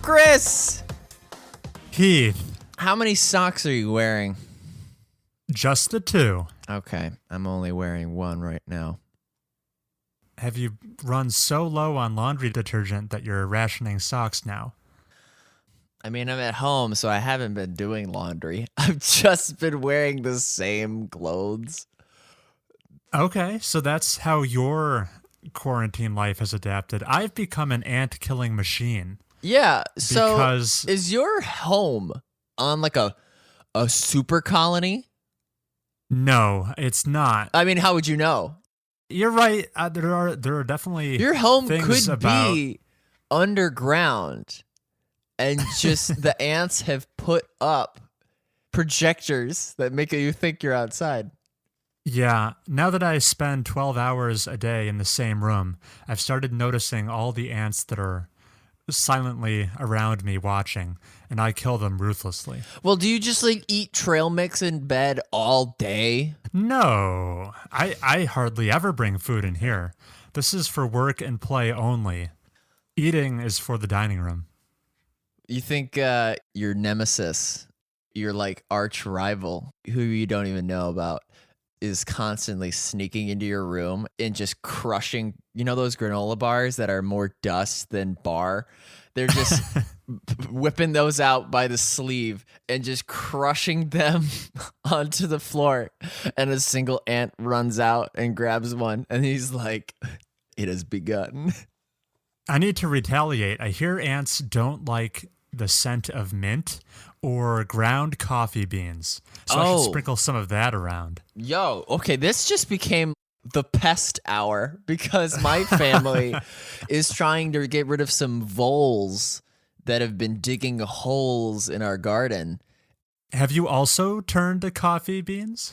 Chris! Heath. How many socks are you wearing? Just the two. Okay, I'm only wearing one right now. Have you run so low on laundry detergent that you're rationing socks now? I mean, I'm at home, so I haven't been doing laundry. I've just been wearing the same clothes. Okay, so that's how your quarantine life has adapted. I've become an ant-killing machine. Yeah, so because is your home on like a super colony? No, it's not. I mean, how would you know? You're right. There are definitely your home things could be underground, and just the ants have put up projectors that make you think you're outside. Yeah, now that I spend 12 hours a day in the same room, I've started noticing all the ants that are silently around me watching, and I kill them ruthlessly. Well, do you just like eat trail mix in bed all day? No, I hardly ever bring food in here. This is for work and play only. Eating is for the dining room. You think your nemesis, your like arch rival, who you don't even know about, is constantly sneaking into your room and just crushing, you know, those granola bars that are more dust than bar? They're just whipping those out by the sleeve and just crushing them onto the floor. And a single ant runs out and grabs one. And he's like, it has begun. I need to retaliate. I hear ants don't like the scent of mint or ground coffee beans. So I should sprinkle some of that around. Yo, okay, this just became the pest hour because my family is trying to get rid of some voles that have been digging holes in our garden. Have you also turned to coffee beans?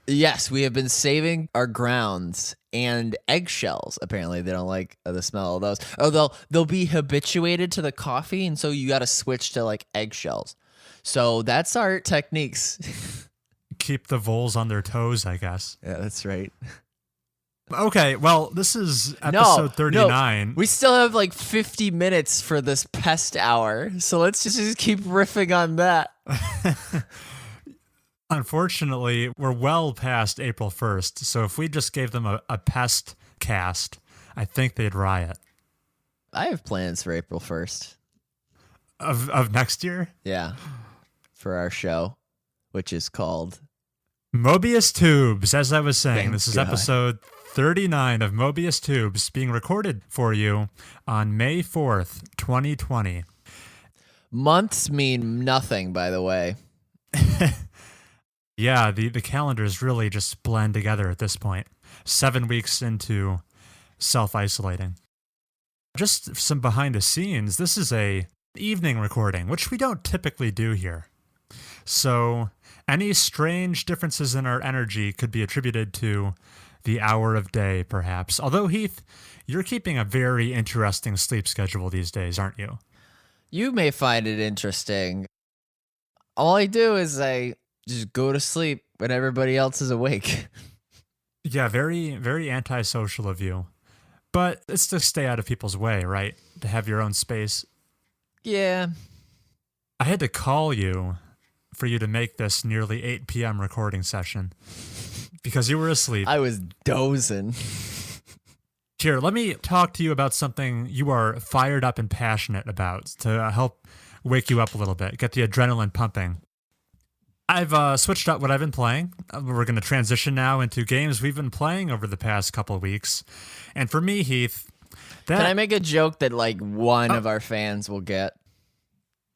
Yes, we have been saving our grounds and eggshells. Apparently, they don't like the smell of those. Oh, they'll be habituated to the coffee, and so you got to switch to like eggshells. So that's our techniques. Keep the voles on their toes, I guess. Yeah, that's right. Okay, well, this is episode 39. No, we still have like 50 minutes for this pest hour, so let's just keep riffing on that. Unfortunately, we're well past April 1st, so if we just gave them a pest cast, I think they'd riot. I have plans for April 1st. Of next year? Yeah, for our show, which is called Mobius Tubes. As I was saying, Thank this is God. episode 39 of Mobius Tubes, being recorded for you on May 4th, 2020. Months mean nothing, by the way. Yeah, the calendars really just blend together at this point. 7 weeks into self-isolating. Just some behind the scenes. This is a evening recording, which we don't typically do here. So any strange differences in our energy could be attributed to the hour of day, perhaps. Although, Heath, you're keeping a very interesting sleep schedule these days, aren't you? You may find it interesting. All I do is I just go to sleep when everybody else is awake. Yeah, very, very antisocial of you. But it's to stay out of people's way, right? To have your own space. Yeah. I had to call you for you to make this nearly 8 p.m. recording session because you were asleep. I was dozing. Here, let me talk to you about something you are fired up and passionate about to help wake you up a little bit, get the adrenaline pumping. I've switched up what I've been playing. We're going to transition now into games we've been playing over the past couple of weeks. And for me, Heath, Can I make a joke that like one of our fans will get?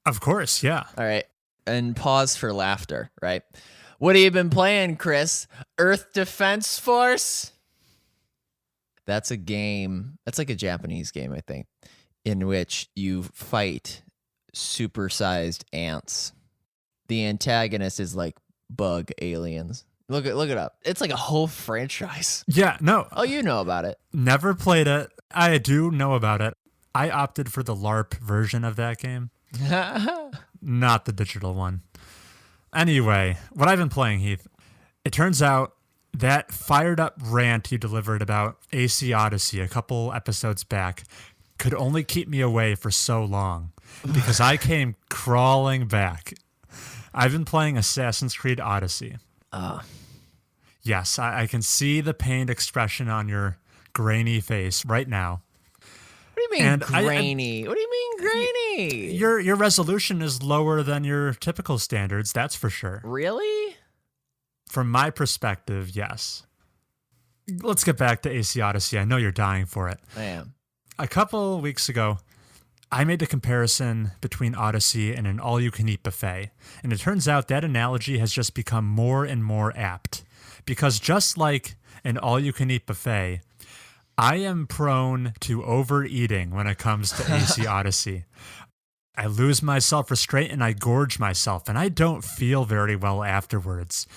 Of course, yeah. All right. And pause for laughter, right? What have you been playing, Chris? Earth Defense Force? That's a game. That's like a Japanese game, I think, in which you fight supersized ants. The antagonist is like bug aliens. Look it up. It's like a whole franchise. Yeah, no. Oh, you know about it. Never played it. I do know about it. I opted for the LARP version of that game, not the digital one. Anyway, what I've been playing, Heath, it turns out that fired up rant you delivered about AC Odyssey a couple episodes back could only keep me away for so long. because I came crawling back. I've been playing Assassin's Creed Odyssey. Yes, I can see the pained expression on your grainy face right now. What do you mean grainy? What do you mean grainy? Your resolution is lower than your typical standards, that's for sure. Really? From my perspective, yes. Let's get back to AC Odyssey. I know you're dying for it. I am. A couple weeks ago, I made a comparison between Odyssey and an all-you-can-eat buffet, and it turns out that analogy has just become more and more apt. Because just like an all-you-can-eat buffet, I am prone to overeating when it comes to AC Odyssey. I lose my self-restraint and I gorge myself, and I don't feel very well afterwards.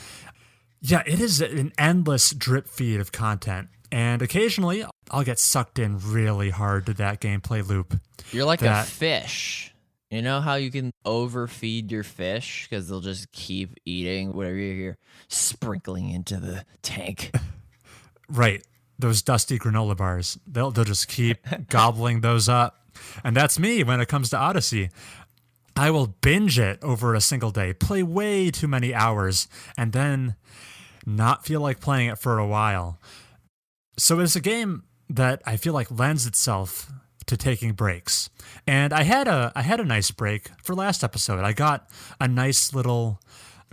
Yeah, it is an endless drip feed of content, and occasionally I'll get sucked in really hard to that gameplay loop. You're like a fish. You know how you can overfeed your fish because they'll just keep eating whatever you're sprinkling into the tank? Right. Those dusty granola bars. They'll just keep gobbling those up. And that's me when it comes to Odyssey. I will binge it over a single day, play way too many hours, and then not feel like playing it for a while. So it's a game that I feel like lends itself to taking breaks. And I had a nice break for last episode. I got a nice little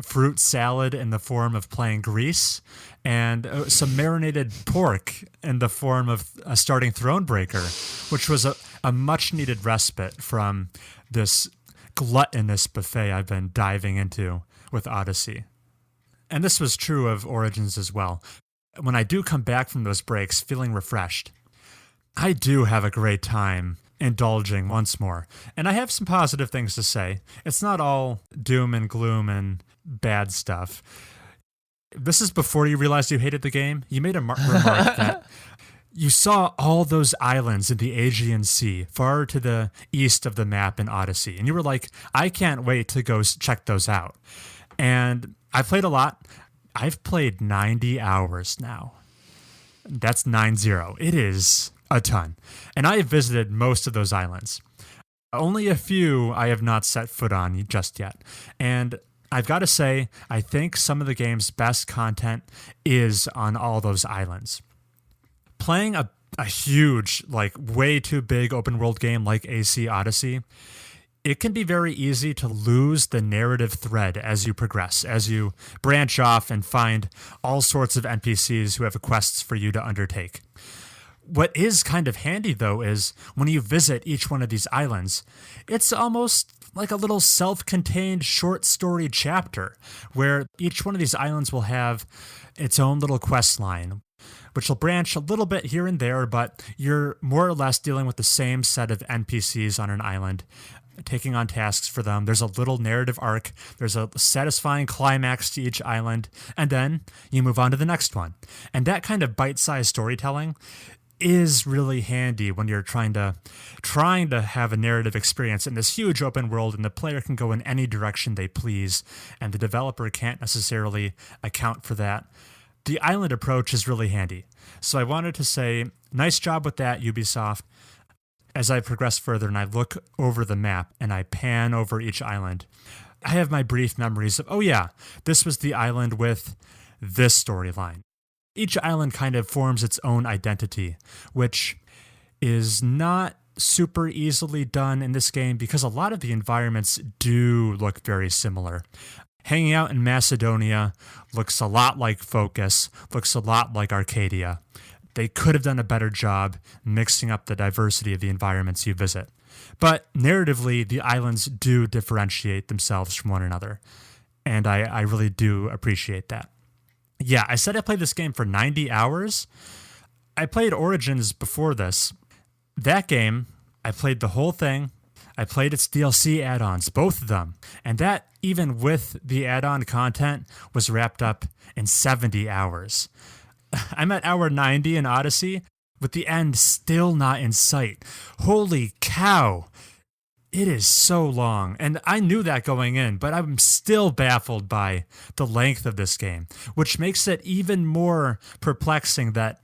fruit salad in the form of playing Grease, and some marinated pork in the form of a starting Thronebreaker, which was a much-needed respite from this gluttonous buffet I've been diving into with Odyssey. And this was true of Origins as well. When I do come back from those breaks feeling refreshed, I do have a great time indulging once more. And I have some positive things to say. It's not all doom and gloom and bad stuff. This is before you realized you hated the game. You made a remark that you saw all those islands in the Aegean Sea, far to the east of the map in Odyssey. And you were like, I can't wait to go check those out. And I played a lot. I've played 90 hours now. That's 90. It is a ton. And I have visited most of those islands. Only a few I have not set foot on just yet. And I've got to say, I think some of the game's best content is on all those islands. Playing a huge, like way too big open world game like AC Odyssey, it can be very easy to lose the narrative thread as you progress, as you branch off and find all sorts of NPCs who have quests for you to undertake. What is kind of handy, though, is when you visit each one of these islands, it's almost like a little self-contained short story chapter where each one of these islands will have its own little quest line, which will branch a little bit here and there, but you're more or less dealing with the same set of NPCs on an island, taking on tasks for them. There's a little narrative arc. There's a satisfying climax to each island, and then you move on to the next one. And that kind of bite-sized storytelling is really handy when you're trying to have a narrative experience in this huge open world, and the player can go in any direction they please, and the developer can't necessarily account for that. The island approach is really handy. So I wanted to say, nice job with that, Ubisoft. As I progress further and I look over the map and I pan over each island, I have my brief memories of, oh yeah, this was the island with this storyline. Each island kind of forms its own identity, which is not super easily done in this game because a lot of the environments do look very similar. Hanging out in Macedonia looks a lot like Focus, looks a lot like Arcadia. They could have done a better job mixing up the diversity of the environments you visit. But narratively, the islands do differentiate themselves from one another, and I really do appreciate that. Yeah, I said I played this game for 90 hours. I played Origins before this. That game, I played the whole thing. I played its DLC add-ons, both of them. And that, even with the add-on content, was wrapped up in 70 hours. I'm at hour 90 in Odyssey, with the end still not in sight. Holy cow! It is so long, and I knew that going in, but I'm still baffled by the length of this game, which makes it even more perplexing that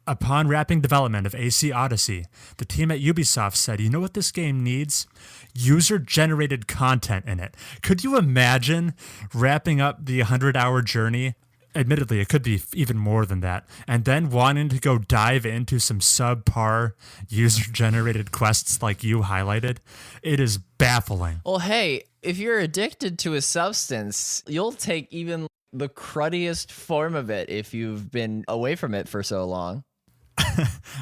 Upon wrapping development of AC Odyssey, the team at Ubisoft said, you know what this game needs? User-generated content in it. Could you imagine wrapping up the 100-hour journey? Admittedly, it could be even more than that. And then wanting to go dive into some subpar user-generated quests like you highlighted. It is baffling. Well, hey, if you're addicted to a substance, you'll take even the cruddiest form of it if you've been away from it for so long.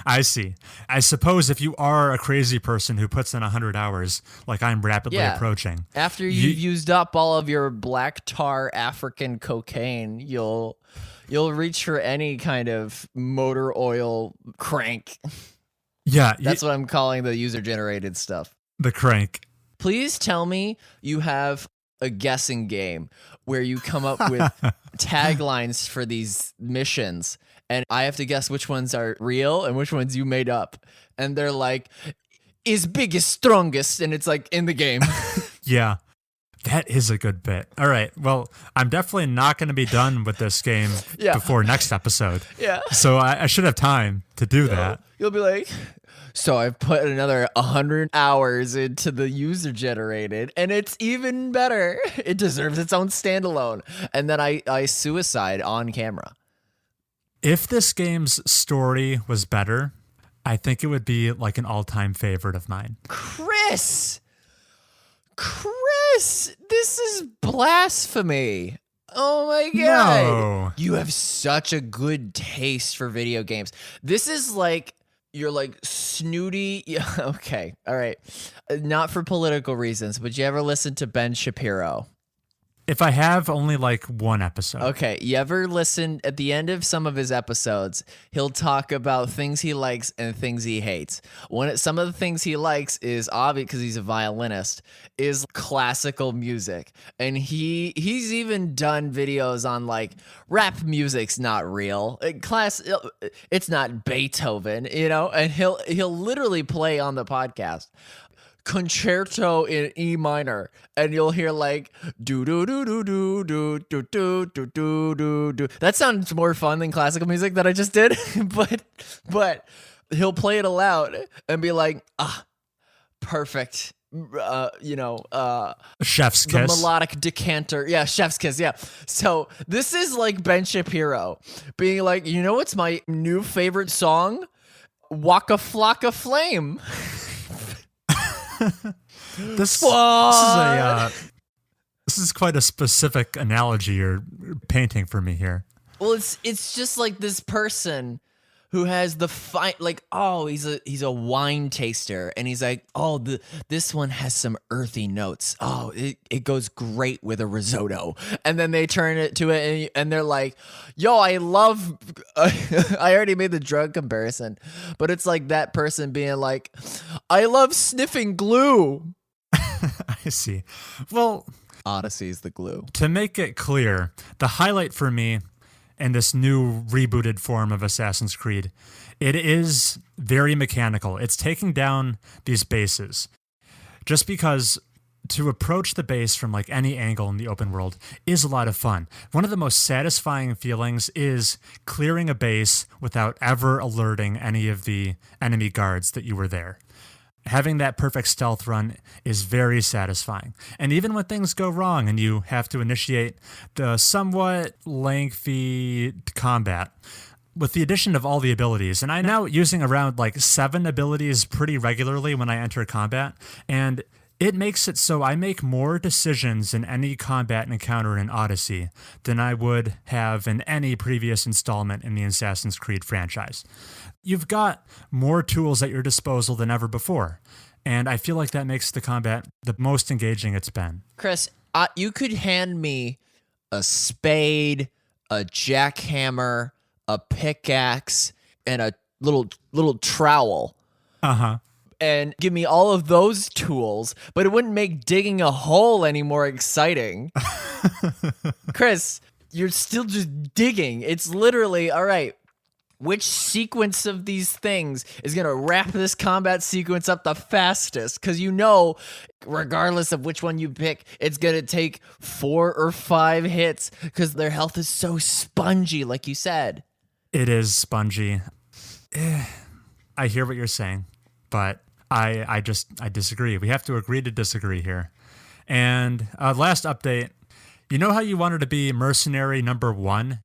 I see. I suppose if you are a crazy person who puts in 100 hours, like I'm rapidly approaching. After you've used up all of your black tar African cocaine, you'll reach for any kind of motor oil crank. Yeah. That's what I'm calling the user-generated stuff. The crank. Please tell me you have a guessing game where you come up with taglines for these missions, and I have to guess which ones are real and which ones you made up. And they're like, is biggest, strongest, and it's like in the game. Yeah, that is a good bit. All right, well, I'm definitely not going to be done with this game before next episode. Yeah. So I should have time to do that. You'll be like, so I've put another 100 hours into the user-generated, and it's even better. It deserves its own standalone. And then I suicide on camera. If this game's story was better, I think it would be like an all-time favorite of mine. Chris, this is blasphemy. Oh my God. No. You have such a good taste for video games. This is like, you're like snooty. Yeah, okay. All right. Not for political reasons, but you ever listen to Ben Shapiro? If I have only like one episode. Okay, you ever listen at the end of some of his episodes, he'll talk about things he likes and things he hates. Some of the things he likes is obvious because he's a violinist, is classical music. And he's even done videos on like rap music's not real. It's not Beethoven, you know, and he'll literally play on the podcast concerto in E minor, and you'll hear like do do do do do do do do do do do do. That sounds more fun than classical music that I just did, but he'll play it aloud and be like, perfect. Chef's the kiss. Melodic decanter. Yeah, chef's kiss. Yeah. So this is like Ben Shapiro being like, you know what's my new favorite song? Waka Flocka Flame. This is quite a specific analogy you're painting for me here. Well, it's just like this person who has the he's a wine taster, and he's like, this one has some earthy notes. Oh, it goes great with a risotto. And then they turn it to it, and they're like, yo, I love. I already made the drug comparison, but it's like that person being like, I love sniffing glue. I see. Well, Odyssey is the glue. To make it clear, the highlight for me in this new rebooted form of Assassin's Creed, it is very mechanical. It's taking down these bases. Just because to approach the base from like any angle in the open world is a lot of fun. One of the most satisfying feelings is clearing a base without ever alerting any of the enemy guards that you were there. Having that perfect stealth run is very satisfying. And even when things go wrong and you have to initiate the somewhat lengthy combat, with the addition of all the abilities, and I'm now using around like 7 abilities pretty regularly when I enter combat, and it makes it so I make more decisions in any combat encounter in Odyssey than I would have in any previous installment in the Assassin's Creed franchise. You've got more tools at your disposal than ever before, and I feel like that makes the combat the most engaging it's been. Chris, you could hand me a spade, a jackhammer, a pickaxe, and a little trowel. Uh-huh. And give me all of those tools, but it wouldn't make digging a hole any more exciting. Chris, you're still just digging. It's literally, all right, which sequence of these things is going to wrap this combat sequence up the fastest? Because you know, regardless of which one you pick, it's going to take 4 or 5 hits because their health is so spongy, like you said. It is spongy. I hear what you're saying, but I disagree. We have to agree to disagree here. And last update, you know how you wanted to be mercenary number 1?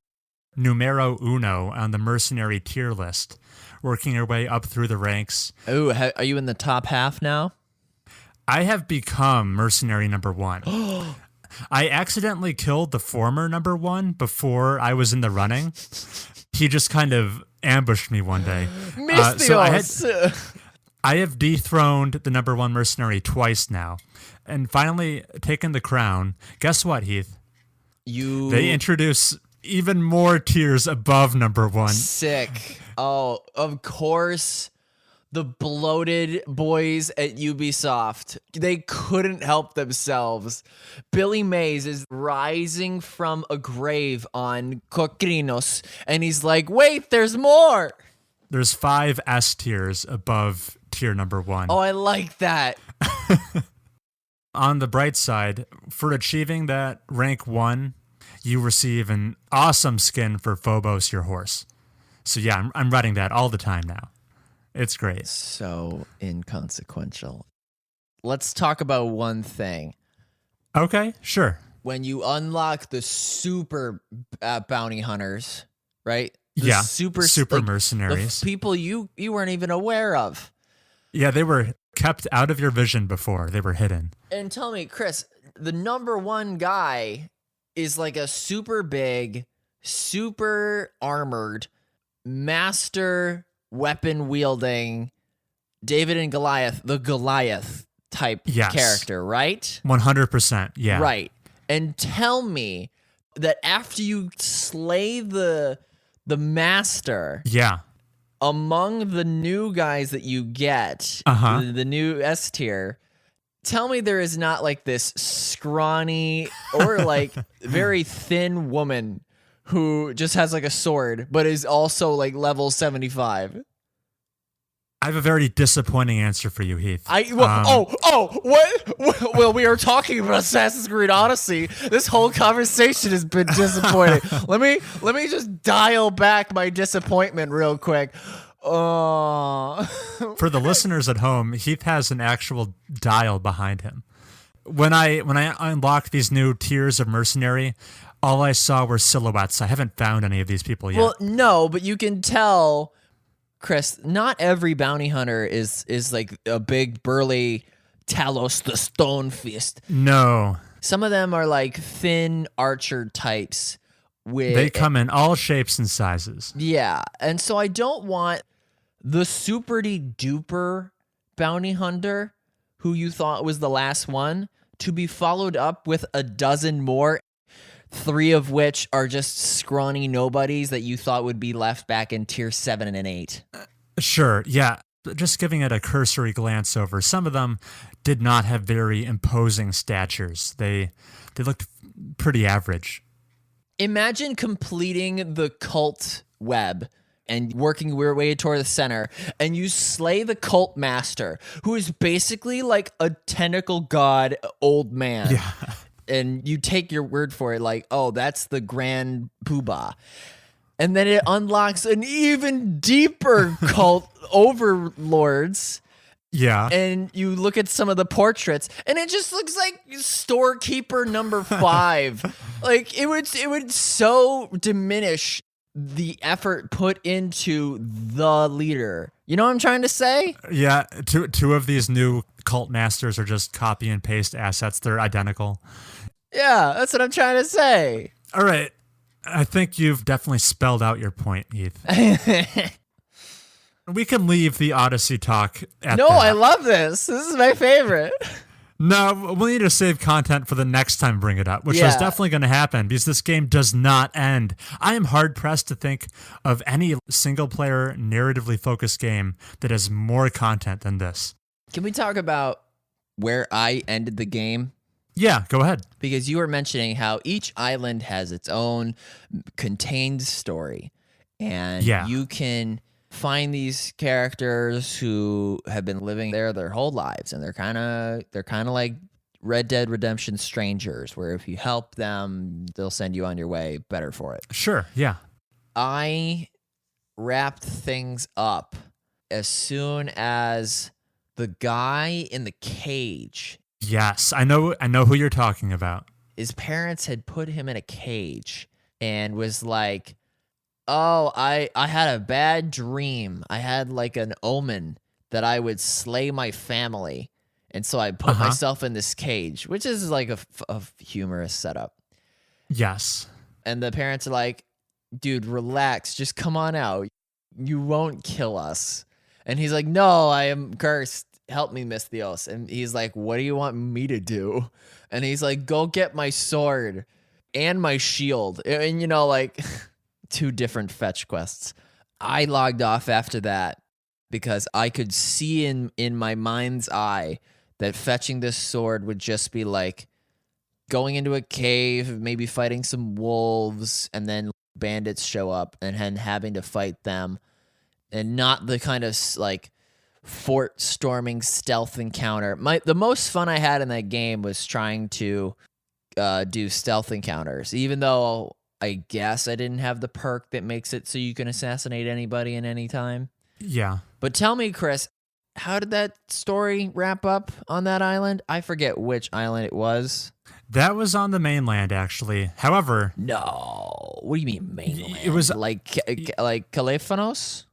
Numero uno on the mercenary tier list, working your way up through the ranks. Oh, are you in the top half now? I have become mercenary number 1. I accidentally killed the former number 1 before I was in the running. He just kind of ambushed me one day. So I have dethroned the number 1 mercenary twice now, and finally taken the crown. Guess what, Heath? They introduce even more tiers above number 1. Sick. Oh, of course. The bloated boys at Ubisoft. They couldn't help themselves. Billy Mays is rising from a grave on Cocrinos, and he's like, wait, there's more. There's 5 S tiers above tier number 1. Oh, I like that. On the bright side, for achieving that rank 1, you receive an awesome skin for Phobos, your horse. So yeah, I'm riding that all the time now. It's great. So inconsequential. Let's talk about one thing. Okay, sure. When you unlock the super bounty hunters, right? Super mercenaries. The people you weren't even aware of. Yeah, they were kept out of your vision before. They were hidden. And tell me, Chris, the number 1 guy is like a super big, super armored, master weapon wielding David and Goliath, the Goliath type character, right? 100%. Yeah. Right. And tell me that after you slay the master, among the new guys that you get, the new S tier, tell me there is not like this scrawny or like very thin woman who just has like a sword, but is also like level 75. I have a very disappointing answer for you, Heath. What? Well, we are talking about Assassin's Creed Odyssey. This whole conversation has been disappointing. let me just dial back my disappointment real quick. For the listeners at home, Heath has an actual dial behind him. When I unlocked these new tiers of mercenary, all I saw were silhouettes. I haven't found any of these people yet. Well, no, but you can tell, Chris, not every bounty hunter is like a big burly Talos the Stone Fist. No. Some of them are like thin archer types. They come in all shapes and sizes. Yeah, and so I don't want the super-duper bounty hunter who you thought was the last one to be followed up with a dozen more, 3 of which are just scrawny nobodies that you thought would be left back in tier 7 and 8. Sure, yeah. Just giving it a cursory glance over, some of them did not have very imposing statures. They looked pretty average. Imagine completing the cult web and working your way toward the center, and you slay the cult master, who is basically like a tentacle god old man. Yeah. And you take your word for it, like, oh, that's the Grand Poobah. And then it unlocks an even deeper cult overlords. Yeah. And you look at some of the portraits, and it just looks like storekeeper number 5. Like, it would so diminish the effort put into the leader. You know what I'm trying to say? Yeah, two of these new cult masters are just copy and paste assets. They're identical. Yeah, that's what I'm trying to say. All right. I think you've definitely spelled out your point, Heath. We can leave the Odyssey talk at No, that. I love this. This is my favorite. No, we'll need to save content for the next time bring it up, which is definitely going to happen because this game does not end. I am hard-pressed to think of any single-player, narratively focused game that has more content than this. Can we talk about where I ended the game? Yeah, go ahead. Because you were mentioning how each island has its own contained story. And you can find these characters who have been living there their whole lives, and they're kind of like Red Dead Redemption strangers, where if you help them, they'll send you on your way better for it. Sure, yeah. I wrapped things up as soon as the guy in the cage. Yes, I know who you're talking about. His parents had put him in a cage and was like, "Oh, I had a bad dream. I had like an omen that I would slay my family, and so I put myself in this cage," which is like a humorous setup. Yes. And the parents are like, "Dude, relax. Just come on out. You won't kill us." And he's like, "No, I am cursed. Help me, Miss Theos." And he's like, "What do you want me to do?" And he's like, "Go get my sword and my shield." And, like 2 different fetch quests. I logged off after that because I could see in my mind's eye that fetching this sword would just be like going into a cave, maybe fighting some wolves, and then bandits show up and then having to fight them, and not the kind of like fort storming stealth encounter. The most fun I had in that game was trying to do stealth encounters, even though I guess I didn't have the perk that makes it so you can assassinate anybody in any time. Yeah. But tell me, Chris, how did that story wrap up on that island? I forget which island it was. That was on the mainland, actually. However... No. What do you mean mainland? It was... Like Kalefanos?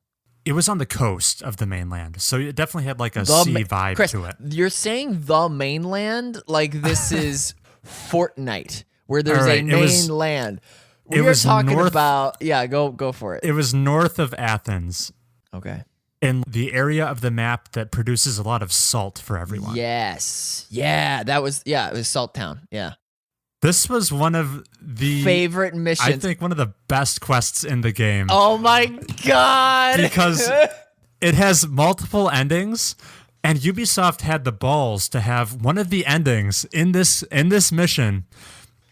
It was on the coast of the mainland, so it definitely had like a sea vibe Chris, to it. You're saying the mainland like this is Fortnite, where there's a mainland. We were talking about... Yeah, go for it. It was north of Athens. Okay. In the area of the map that produces a lot of salt for everyone. Yes. Yeah, it was Salt Town. Yeah. This was one of the... favorite missions. I think one of the best quests in the game. Oh my God. Because it has multiple endings, and Ubisoft had the balls to have one of the endings in this mission.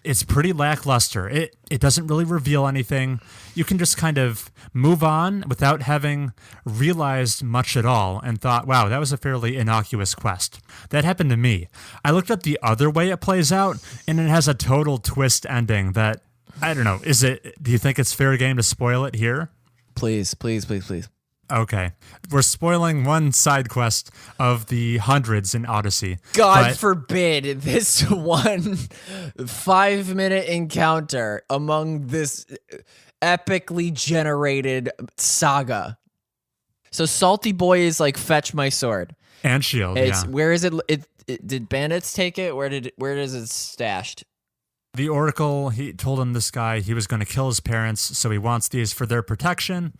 It's pretty lackluster. It doesn't really reveal anything. You can just kind of move on without having realized much at all and thought, wow, that was a fairly innocuous quest. That happened to me. I looked up the other way it plays out, and it has a total twist ending that, I don't know, do you think it's fair game to spoil it here? Please. Okay. We're spoiling one side quest of the hundreds in Odyssey. God forbid this one 5-minute encounter among this epically generated saga. So Salty Boy is like, fetch my sword. And shield, yeah. Where is it? Did bandits take it? Where is it stashed? The Oracle, he told him this guy, he was going to kill his parents, so he wants these for their protection.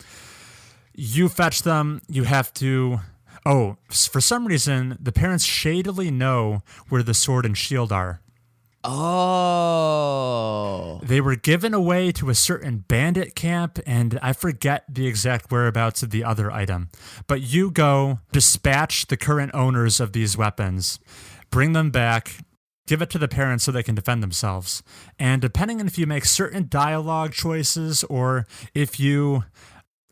You fetch them, you have to... Oh, for some reason, the parents shadily know where the sword and shield are. Oh. They were given away to a certain bandit camp, and I forget the exact whereabouts of the other item. But you go, dispatch the current owners of these weapons, bring them back, give it to the parents so they can defend themselves. And depending on if you make certain dialogue choices or if you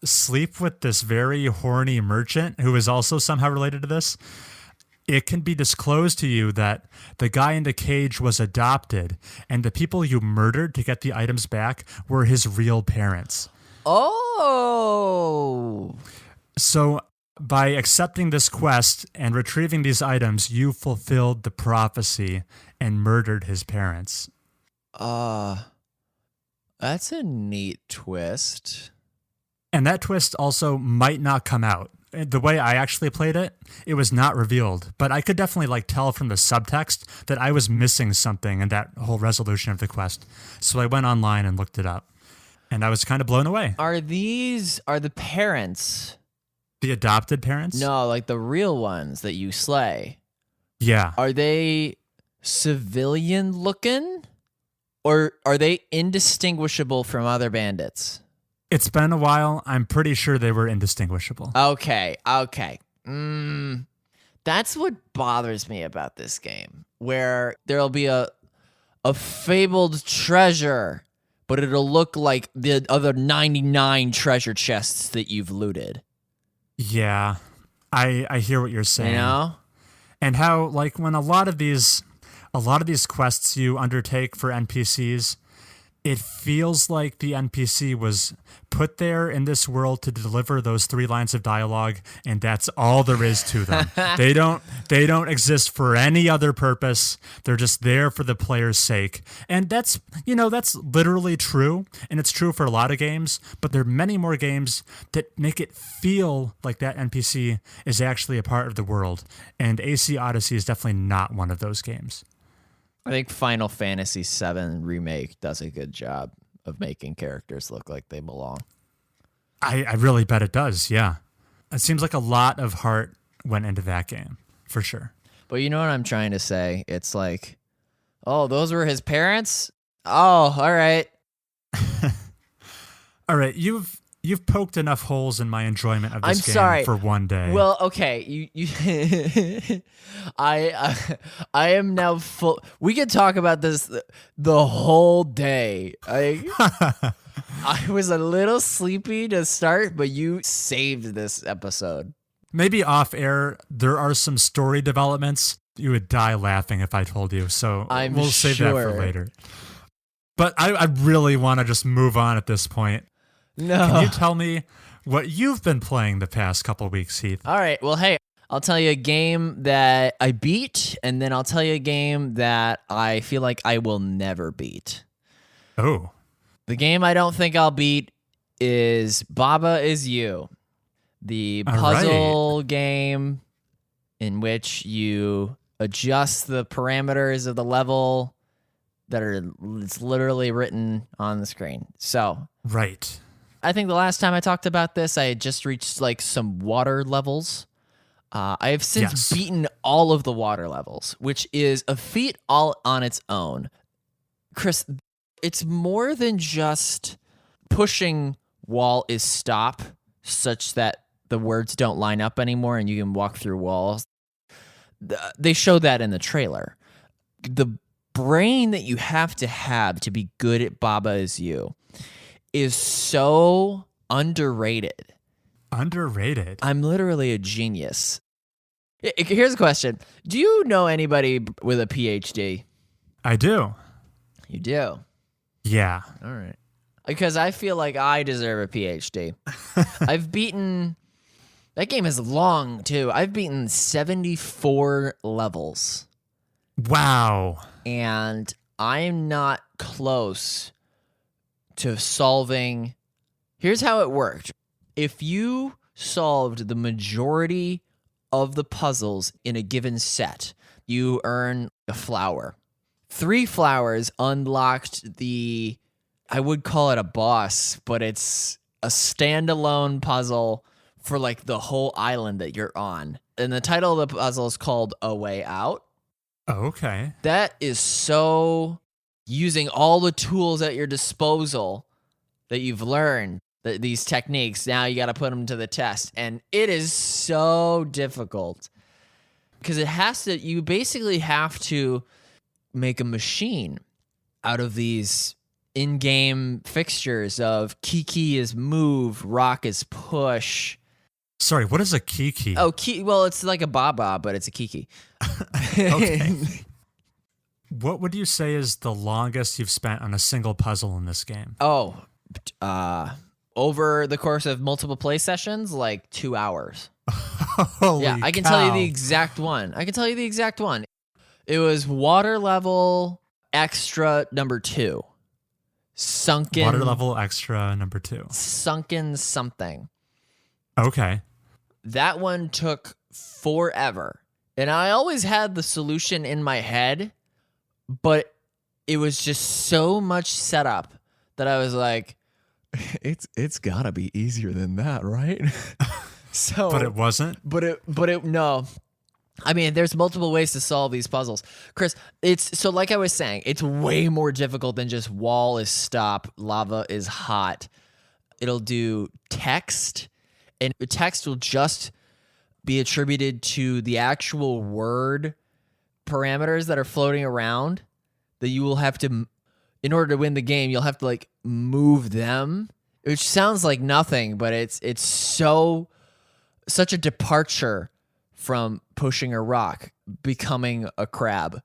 sleep with this very horny merchant who is also somehow related to this, it can be disclosed to you that the guy in the cage was adopted and the people you murdered to get the items back were his real parents. Oh. So by accepting this quest and retrieving these items, you fulfilled the prophecy and murdered his parents. That's a neat twist. And that twist also might not come out. The way I actually played it, it was not revealed. But I could definitely tell from the subtext that I was missing something in that whole resolution of the quest. So I went online and looked it up. And I was kind of blown away. Are the parents... The adopted parents? No, like the real ones that you slay. Yeah. Are they civilian looking? Or are they indistinguishable from other bandits? It's been a while. I'm pretty sure they were indistinguishable. Okay. That's what bothers me about this game, where there'll be a fabled treasure, but it'll look like the other 99 treasure chests that you've looted. Yeah, I hear what you're saying. You know? And how, when a lot of these quests you undertake for NPCs, It feels like the NPC was put there in this world to deliver those 3 lines of dialogue, and that's all there is to them. They don't exist for any other purpose. They're just there for the player's sake. And that's literally true, and it's true for a lot of games, but there are many more games that make it feel like that NPC is actually a part of the world. And AC Odyssey is definitely not one of those games. I think Final Fantasy VII Remake does a good job of making characters look like they belong. I really bet it does, yeah. It seems like a lot of heart went into that game, for sure. But you know what I'm trying to say? It's like, oh, those were his parents? Oh, all right. All right, you've poked enough holes in my enjoyment of this game sorry. for one day. Well, okay, you I am now full. We could talk about this the whole day. I was a little sleepy to start, but you saved this episode. Maybe off air, there are some story developments. You would die laughing if I told you, so we'll save that for later. But I really want to just move on at this point. No. Can you tell me what you've been playing the past couple weeks, Heath? All right. Well, hey, I'll tell you a game that I beat, and then I'll tell you a game that I feel like I will never beat. Oh. The game I don't think I'll beat is Baba Is You, the puzzle game in which you adjust the parameters of the level it's literally written on the screen. So, right. I think the last time I talked about this, I had just reached like some water levels. I have since beaten all of the water levels, which is a feat all on its own. Chris, it's more than just pushing wall is stop such that the words don't line up anymore and you can walk through walls. They show that in the trailer. The brain that you have to be good at Baba Is You is so underrated. Underrated? I'm literally a genius. Here's a question. Do you know anybody with a PhD? I do. You do? Yeah. All right. Because I feel like I deserve a PhD. I've beaten... That game is long, too. I've beaten 74 levels. Wow. And I'm not close to solving. Here's how it worked. If you solved the majority of the puzzles in a given set, you earn a flower. 3 flowers unlocked I would call it a boss, but it's a standalone puzzle for like the whole island that you're on. And the title of the puzzle is called A Way Out. Oh, okay. That is so using all the tools at your disposal that you've learned, these techniques. Now you got to put them to the test. And it is so difficult because you basically have to make a machine out of these in-game fixtures of key is move, rock is push. Sorry, what is a key? Oh, well, it's like a baba, but it's a key. Okay. What would you say is the longest you've spent on a single puzzle in this game? Oh, over the course of multiple play sessions, like 2 hours. Holy I can cow. tell you the exact one. It was water level extra number 2. Sunken. Water level extra number 2. Sunken something. Okay. That one took forever. And I always had the solution in my head, but it was just so much setup that I was like, it's gotta be easier than that, right? So, but it wasn't. No. I mean, there's multiple ways to solve these puzzles, Chris. So like I was saying, it's way more difficult than just wall is stop, lava is hot. It'll do text, and the text will just be attributed to the actual word parameters that are floating around that you will have to, in order to win the game, you'll have to like move them, which sounds like nothing, but it's such a departure from pushing a rock, becoming a crab,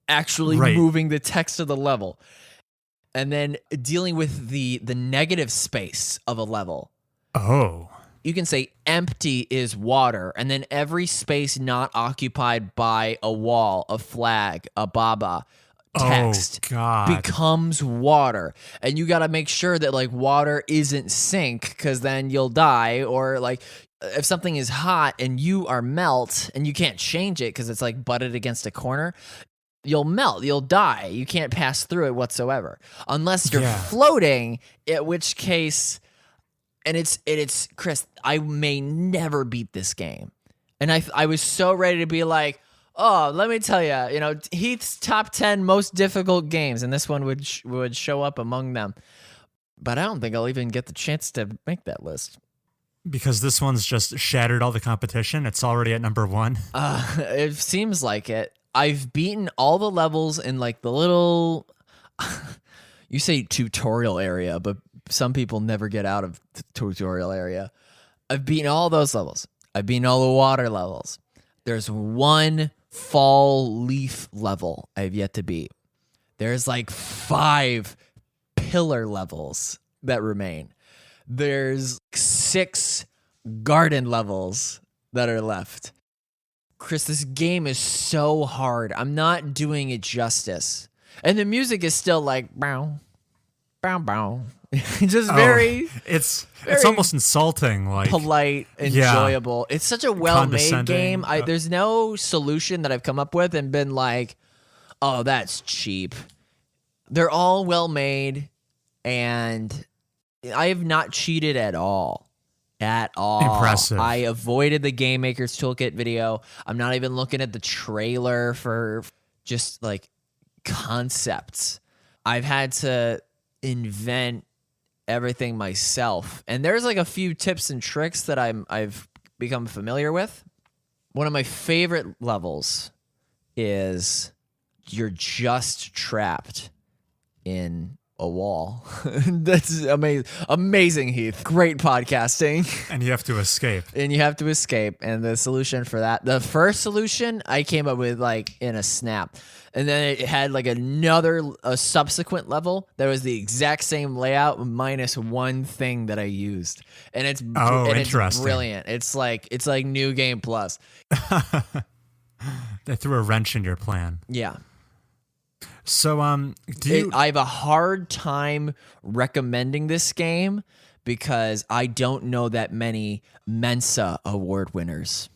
actually moving the text of the level. and then dealing with the negative space of a level. Oh. You can say empty is water, and then every space not occupied by a wall, a flag, a baba, text becomes water. And you got to make sure that like water isn't sink, because then you'll die. Or like if something is hot and you are melt and you can't change it because it's like butted against a corner, you'll melt, you'll die. You can't pass through it whatsoever unless you're floating, at which case... And it's Chris, I may never beat this game. And I was so ready to be like, oh, let me tell you, Heath's top 10 most difficult games, and this one would show up among them. But I don't think I'll even get the chance to make that list. Because this one's just shattered all the competition. It's already at number 1. It seems like it. I've beaten all the levels in like the little, you say tutorial area, but some people never get out of the tutorial area. I've beaten all those levels. I've beaten all the water levels. There's one fall leaf level I've yet to beat. There's like 5 pillar levels that remain. There's 6 garden levels that are left. Chris, this game is so hard. I'm not doing it justice. And the music is still like, bow, bow, bow. Just very it's almost insulting, like polite, enjoyable. It's such a well-made game. There's no solution that I've come up with and been like, oh, that's cheap. They're all well-made, and I have not cheated at all. At all. Impressive. I avoided the Game Maker's Toolkit video. I'm not even looking at the trailer for just like concepts. I've had to invent everything myself, and there's like a few tips and tricks that I've become familiar with. One of my favorite levels is you're just trapped in a wall. That's amazing, Heath. Great podcasting. And you have to escape. And the solution for that, the first solution I came up with like in a snap. And then it had like a subsequent level that was the exact same layout minus one thing that I used. And it's it's brilliant. It's like New Game Plus. They threw a wrench in your plan. Yeah. So I have a hard time recommending this game because I don't know that many Mensa award winners.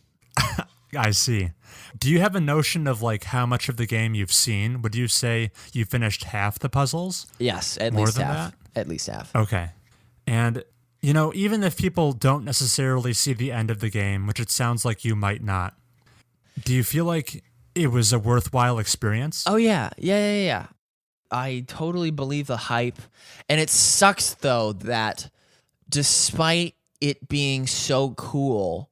I see. Do you have a notion of like how much of the game you've seen? Would you say you finished half the puzzles? Yes, at More least than half. that? At least half. Okay. And even if people don't necessarily see the end of the game, which it sounds like you might not, do you feel like it was a worthwhile experience? Oh, yeah. Yeah. I totally believe the hype. And it sucks, though, that despite it being so cool,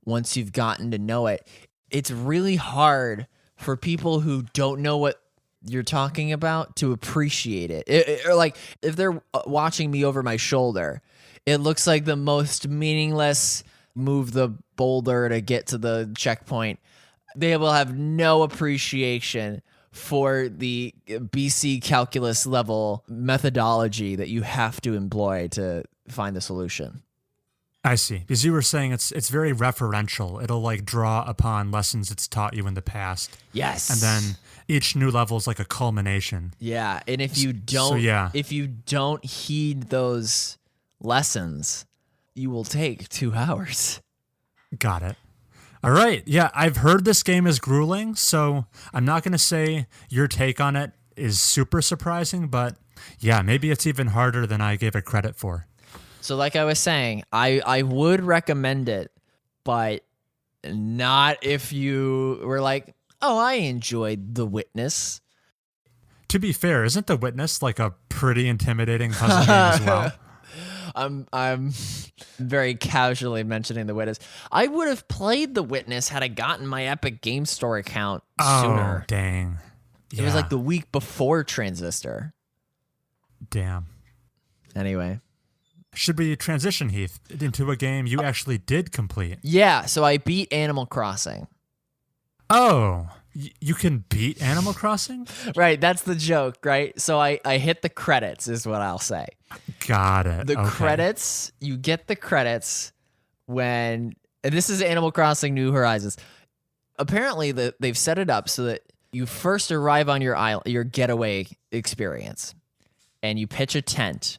once you've gotten to know it, it's really hard for people who don't know what you're talking about to appreciate it. Or like if they're watching me over my shoulder, it looks like the most meaningless move the boulder to get to the checkpoint. They will have no appreciation for the BC calculus level methodology that you have to employ to find the solution. I see. Because you were saying it's very referential. It'll like draw upon lessons it's taught you in the past. Yes. And then each new level is like a culmination. Yeah. And if you don't heed those lessons, you will take 2 hours. Got it. All right. Yeah, I've heard this game is grueling, so I'm not going to say your take on it is super surprising, but yeah, maybe it's even harder than I gave it credit for. So like I was saying, I would recommend it, but not if you were like, oh, I enjoyed The Witness. To be fair, isn't The Witness like a pretty intimidating puzzle game as well? I'm very casually mentioning The Witness. I would have played The Witness had I gotten my Epic Game Store account sooner. Oh, dang. It was like the week before Transistor. Damn. Anyway. Should we transition, Heath, into a game you actually did complete? Yeah, so I beat Animal Crossing. Oh, You can beat Animal Crossing? Right, that's the joke, right? So I hit the credits is what I'll say. Got it. The Okay. credits, you get the credits when, and this is Animal Crossing New Horizons. Apparently they've set it up so that you first arrive on your island, your getaway experience, and you pitch a tent.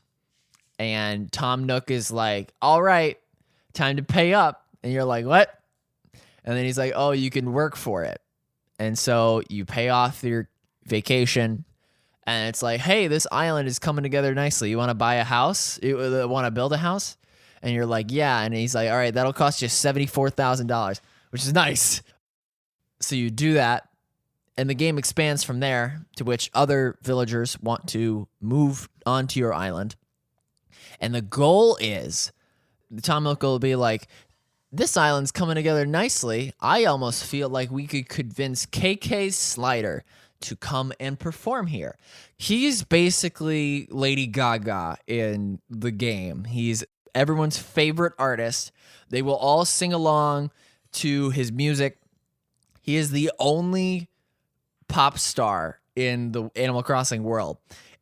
And Tom Nook is like, all right, time to pay up. And you're like, what? And then he's like, oh, you can work for it. And so you pay off your vacation, and it's like, hey, this island is coming together nicely. You want to buy a house? You want to build a house? And you're like, yeah. And he's like, all right, that'll cost you $74,000, which is nice. So you do that, and the game expands from there, to which other villagers want to move onto your island. And the goal is, Tom Nook will be like, this island's coming together nicely. I almost feel like we could convince KK Slider to come and perform here. He's basically Lady Gaga in the game. He's everyone's favorite artist. They will all sing along to his music. He is the only pop star in the Animal Crossing world.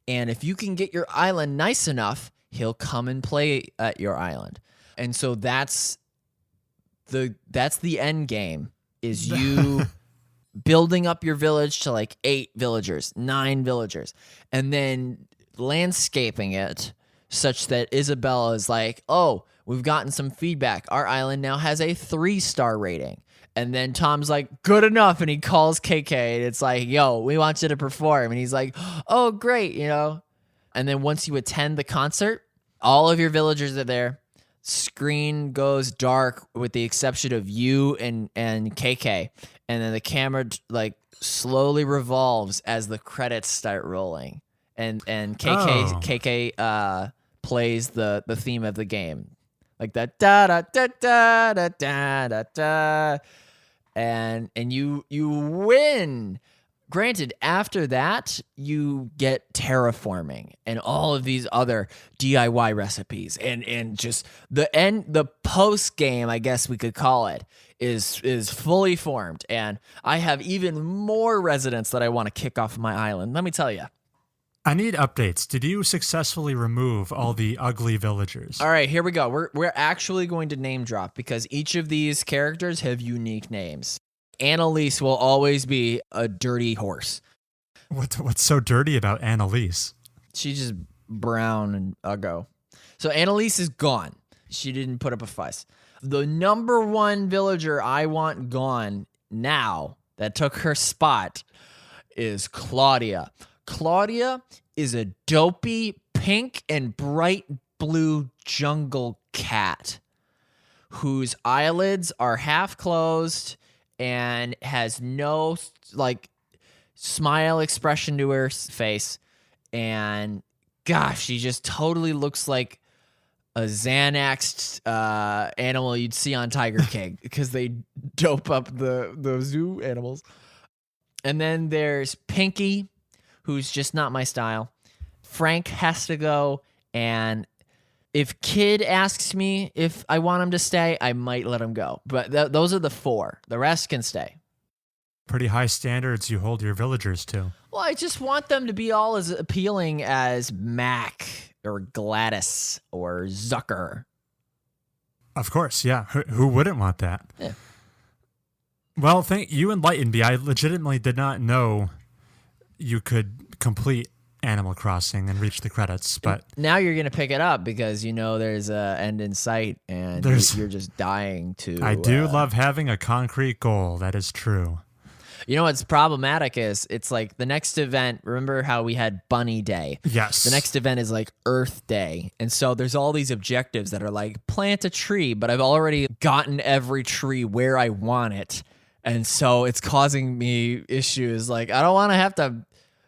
And if you can get your island nice enough, he'll come and play at your island. And so that's the end game, is you building up your village to like 8 villagers, 9 villagers, and then landscaping it such that Isabella is like, oh, we've gotten some feedback. Our island now has a 3-star rating. And then Tom's like, good enough. And he calls KK, and it's like, yo, we want you to perform. And he's like, oh, great, you know. And then once you attend the concert, all of your villagers are there. Screen goes dark with the exception of you and KK, and then the camera slowly revolves as the credits start rolling, and KK plays the theme of the game, like that da da da da da da da da, and you win. Granted, after that, you get terraforming and all of these other DIY recipes, and just the post game, I guess we could call it, is fully formed, and I have even more residents that I want to kick off my island. Let me tell you. I need updates. Did you successfully remove all the ugly villagers? All right, here we go. We're actually going to name drop, because each of these characters have unique names. Annalise will always be a dirty horse. What's so dirty about Annalise? She's just brown and uggo. So Annalise is gone. She didn't put up a fuss. The number one villager I want gone now that took her spot is Claudia. Claudia is a dopey pink and bright blue jungle cat whose eyelids are half closed and has no smile expression to her face. And gosh, she just totally looks like a Xanaxed animal you'd see on Tiger King, because they dope up the zoo animals. And then there's Pinky, who's just not my style. Frank has to go, and if Kid asks me if I want him to stay, I might let him go. But those are the 4. The rest can stay. Pretty high standards you hold your villagers to. Well, I just want them to be all as appealing as Mac or Gladys or Zucker. Of course, yeah. Who wouldn't want that? Yeah. Well, you enlightened me. I legitimately did not know you could complete Animal Crossing and reach the credits, but now you're gonna pick it up because you know there's an end in sight, and you're just dying to. I do love having a concrete goal. That is true. You know what's problematic is it's like the next event. Remember how we had Bunny Day? Yes. The next event is like Earth Day, and so there's all these objectives that are like plant a tree, but I've already gotten every tree where I want it, and so it's causing me issues. Like I don't want to have to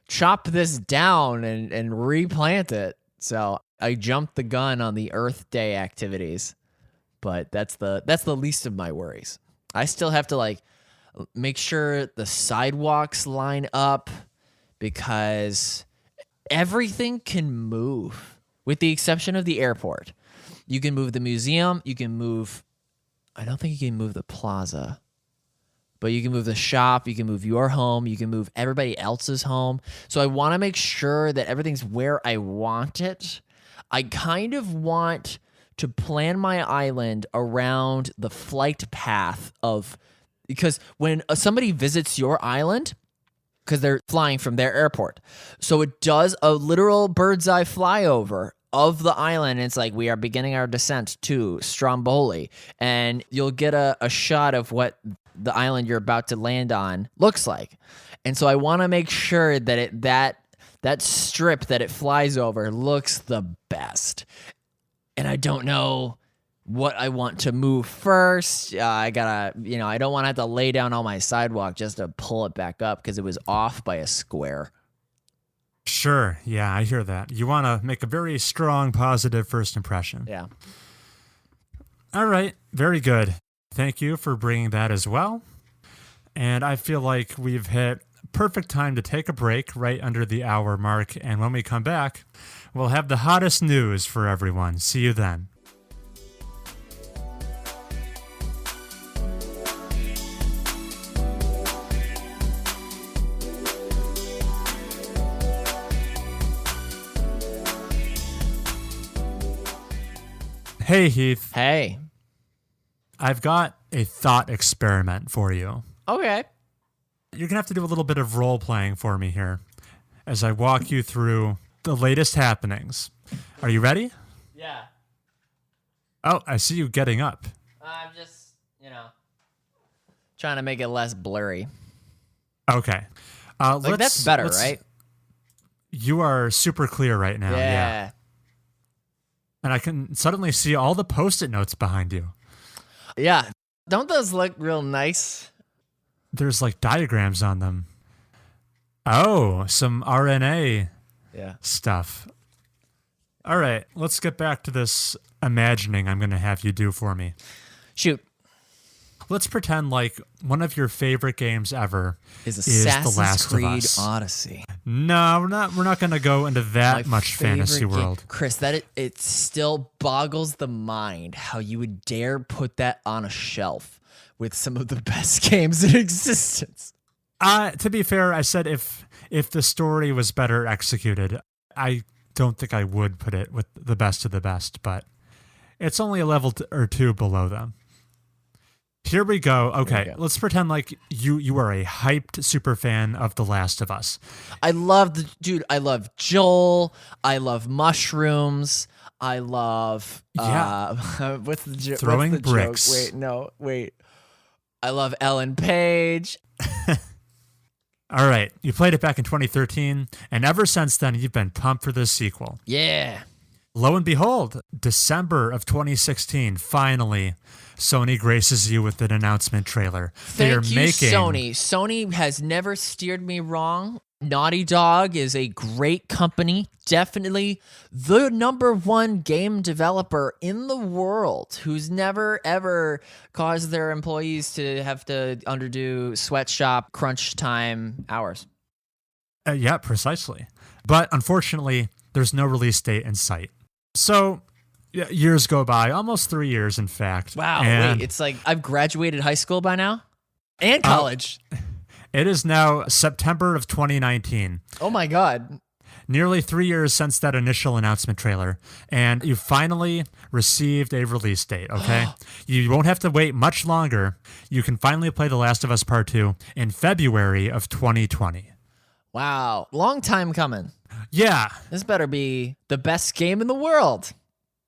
chop this down and replant it. So I jumped the gun on the Earth Day activities, but that's the least of my worries. I still have to make sure the sidewalks line up, because everything can move with the exception of the airport. You can move the museum. You can move. I don't think you can move the plaza. but you can move the shop, you can move your home, you can move everybody else's home. So I want to make sure that everything's where I want it. I kind of want to plan my island around the flight path because when somebody visits your island, because they're flying from their airport, so it does a literal bird's eye flyover of the island. It's like, we are beginning our descent to Stromboli, and you'll get a shot of what the island you're about to land on looks like. And so I want to make sure that that strip that it flies over looks the best. And I don't know what I want to move first. I don't want to have to lay down all my sidewalk just to pull it back up because it was off by a square. Sure. Yeah, I hear that. You want to make a very strong, positive first impression. Yeah. All right. Very good. Thank you for bringing that as well. And I feel like we've hit perfect time to take a break right under the hour mark. And when we come back, we'll have the hottest news for everyone. See you then. Hey, Heath. Hey. I've got a thought experiment for you. Okay. You're going to have to do a little bit of role playing for me here as I walk you through the latest happenings. Are you ready? Yeah. Oh, I see you getting up. I'm just, trying to make it less blurry. Okay. That's better, right? You are super clear right now. Yeah. And I can suddenly see all the Post-it notes behind you. Yeah. Don't those look real nice? There's like diagrams on them. Oh, some RNA stuff. All right, let's get back to this imagining I'm going to have you do for me. Shoot. Let's pretend like one of your favorite games ever is The Last Creed of Us. Odyssey. No, we're not going to go into that much fantasy world. Chris, it still boggles the mind how you would dare put that on a shelf with some of the best games in existence. To be fair, I said if the story was better executed, I don't think I would put it with the best of the best, but it's only a level or two below them. Here we go. Okay, let's pretend like you are a hyped super fan of The Last of Us. I love Joel. I love mushrooms. I love throwing bricks. Wait. I love Ellen Page. All right, you played it back in 2013, and ever since then you've been pumped for this sequel. Yeah. Lo and behold, December of 2016, finally, Sony graces you with an announcement trailer. Thank you, Sony. Sony has never steered me wrong. Naughty Dog is a great company. Definitely the number one game developer in the world who's never, ever caused their employees to have to underdo sweatshop crunch time hours. Yeah, precisely. But unfortunately, there's no release date in sight. So years go by, almost 3 years, in fact. Wow, wait, it's like I've graduated high school by now? And college. It is now September of 2019. Oh my God. Nearly 3 years since that initial announcement trailer, and you finally received a release date, okay? You won't have to wait much longer. You can finally play The Last of Us Part 2 in February of 2020. Wow, long time coming. Yeah. This better be the best game in the world.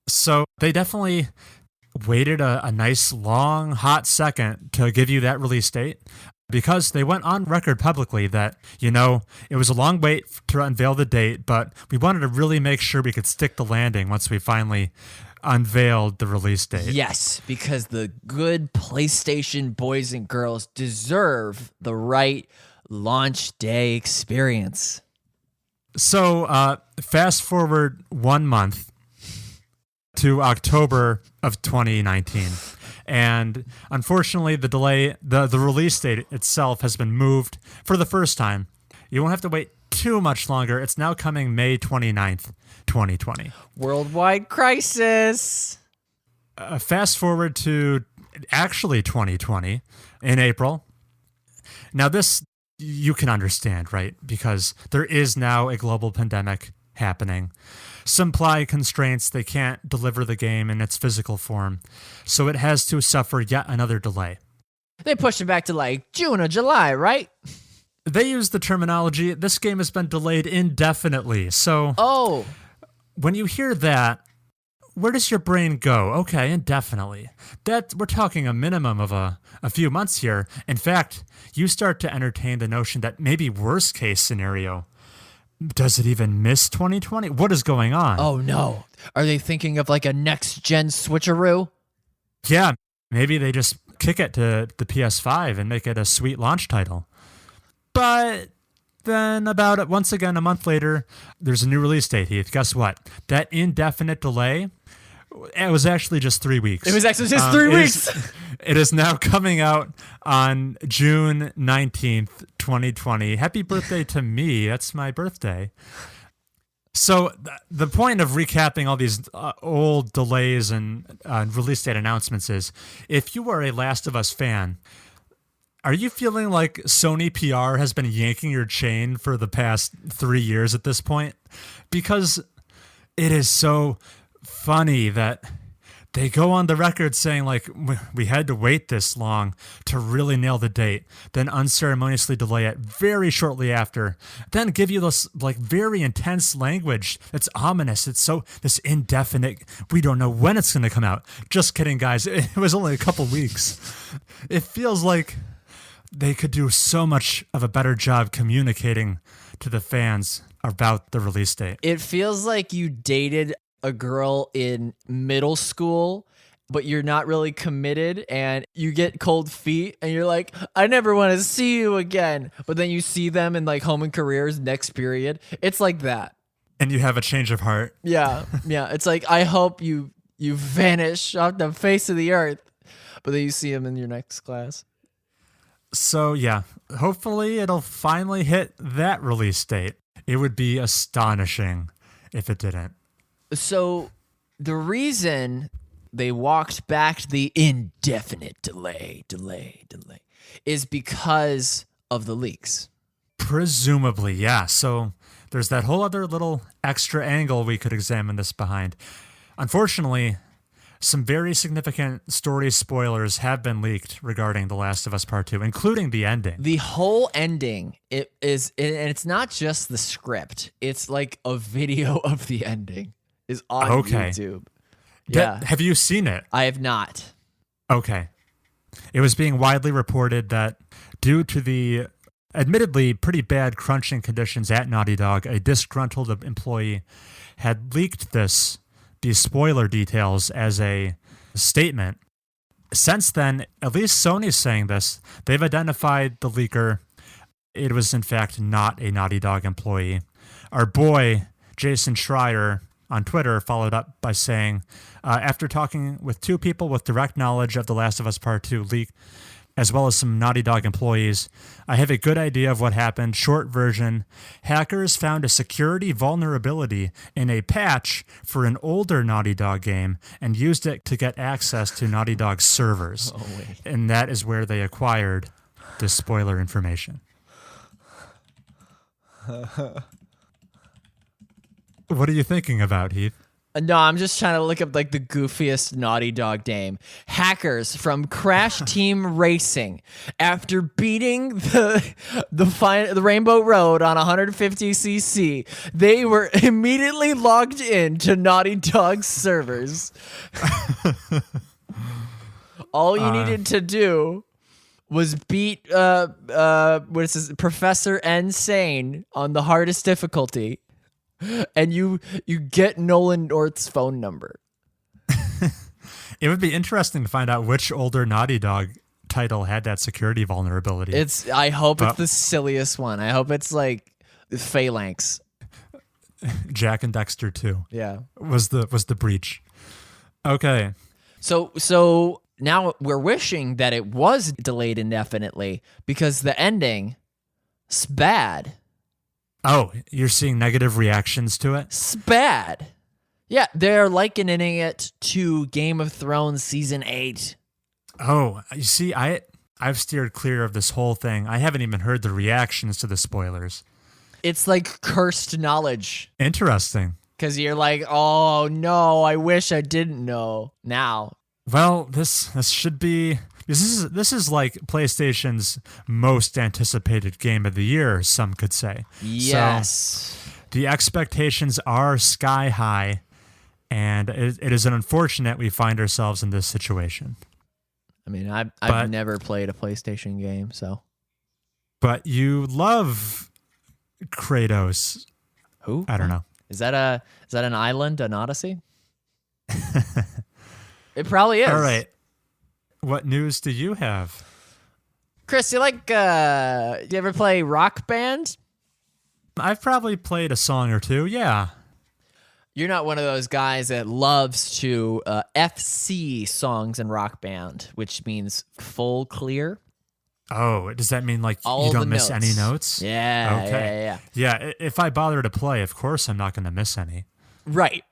So they definitely waited a nice, long, hot second to give you that release date because they went on record publicly that, it was a long wait to unveil the date, but we wanted to really make sure we could stick the landing once we finally unveiled the release date. Yes, because the good PlayStation boys and girls deserve the right launch day experience. So fast forward 1 month to October of 2019. And unfortunately, the delay, the release date itself has been moved for the first time. You won't have to wait too much longer. It's now coming May 29th, 2020. Worldwide crisis. Fast forward to actually 2020 in April. Now this, you can understand, right? Because there is now a global pandemic happening. Supply constraints, they can't deliver the game in its physical form. So it has to suffer yet another delay. They pushed it back to like June or July, right? They use the terminology, this game has been delayed indefinitely. So when you hear that, where does your brain go? Okay, indefinitely. That we're talking a minimum of a few months here. In fact, you start to entertain the notion that maybe worst case scenario, does it even miss 2020? What is going on? Oh no. Are they thinking of like a next gen switcheroo? Yeah, maybe they just kick it to the PS5 and make it a sweet launch title. But then once again, a month later, there's a new release date, Heath. Guess what? That indefinite delay, it was actually just 3 weeks. It was actually just 3 weeks. It is now coming out on June 19th, 2020. Happy birthday to me. That's my birthday. So the point of recapping all these old delays and release date announcements is, if you are a Last of Us fan, are you feeling like Sony PR has been yanking your chain for the past 3 years at this point? Because it is so funny that they go on the record saying like, we had to wait this long to really nail the date, then unceremoniously delay it very shortly after, then give you this like very intense language that's ominous. It's so this indefinite, we don't know when it's going to come out. Just kidding, guys. It was only a couple weeks. It feels like they could do so much of a better job communicating to the fans about the release date. It feels like you dated a girl in middle school, but you're not really committed, and you get cold feet and you're like, I never want to see you again. But then you see them in like Home and Careers next period. It's like that. And you have a change of heart. Yeah. Yeah. It's like, I hope you vanish off the face of the earth, but then you see them in your next class. So yeah, hopefully it'll finally hit that release date. It would be astonishing if it didn't. So the reason they walked back the indefinite delay is because of the leaks. Presumably, yeah. So there's that whole other little extra angle we could examine this behind. Unfortunately, some very significant story spoilers have been leaked regarding The Last of Us Part 2, including the ending. The whole ending, and it's not just the script. It's like a video of the ending is on YouTube. Yeah. Have you seen it? I have not. Okay. It was being widely reported that due to the admittedly pretty bad crunching conditions at Naughty Dog, a disgruntled employee had leaked these spoiler details as a statement. Since then, at least Sony's saying this, they've identified the leaker. It was in fact not a Naughty Dog employee. Our boy, Jason Schreier, on Twitter followed up by saying, after talking with two people with direct knowledge of The Last of Us Part 2 leak, as well as some Naughty Dog employees, I have a good idea of what happened. Short version, hackers found a security vulnerability in a patch for an older Naughty Dog game and used it to get access to Naughty Dog's servers. Oh, wait. And that is where they acquired this spoiler information. What are you thinking about, Heath? No, I'm just trying to look up like the goofiest Naughty Dog game. Hackers from Crash Team Racing, after beating the Rainbow Road on 150cc, they were immediately logged in to Naughty Dog's servers. All you needed to do was beat Professor Insane on the hardest difficulty. And you get Nolan North's phone number. It would be interesting to find out which older Naughty Dog title had that security vulnerability. I hope it's the silliest one. I hope it's like Phalanx. Jack and Dexter 2. Yeah. Was the breach. Okay. So now we're wishing that it was delayed indefinitely because the ending is bad. Oh, you're seeing negative reactions to it? It's bad. Yeah, they're likening it to Game of Thrones Season 8. Oh, you see, I've steered clear of this whole thing. I haven't even heard the reactions to the spoilers. It's like cursed knowledge. Interesting. Because you're like, oh no, I wish I didn't know now. Well, this should be this is like PlayStation's most anticipated game of the year, some could say. Yes. So, the expectations are sky high, and it is unfortunate we find ourselves in this situation. I mean, I've never played a PlayStation game, so. But you love Kratos. Who? I don't know. Is that an island, an Odyssey? It probably is. All right. What news do you have? Chris, you ever play Rockband? I've probably played a song or two, yeah. You're not one of those guys that loves to FC songs in Rockband, which means full clear. Oh, does that mean like All you don't the miss notes. any notes? Yeah, Okay. Yeah, if I bother to play, of course I'm not going to miss any. Right.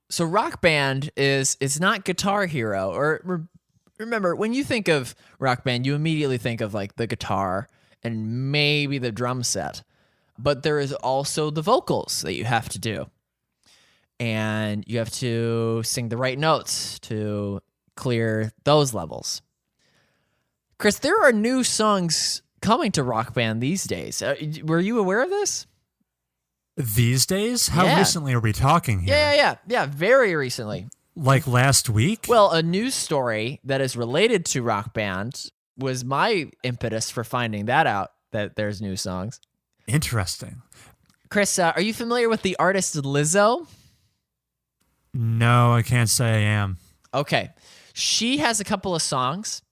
So Rock Band it's not Guitar Hero. Or remember, when you think of Rock Band, you immediately think of like the guitar and maybe the drum set. But there is also the vocals that you have to do. And you have to sing the right notes to clear those levels. Chris, there are new songs coming to Rock Band these days. Were you aware of this? These days? How Yeah. recently are we talking here? Yeah, very recently. Like last week? Well, a news story that is related to Rock Band was my impetus for finding that out, that there's new songs. Interesting. Chris, are you familiar with the artist Lizzo? No, I can't say I am. Okay. She has a couple of songs.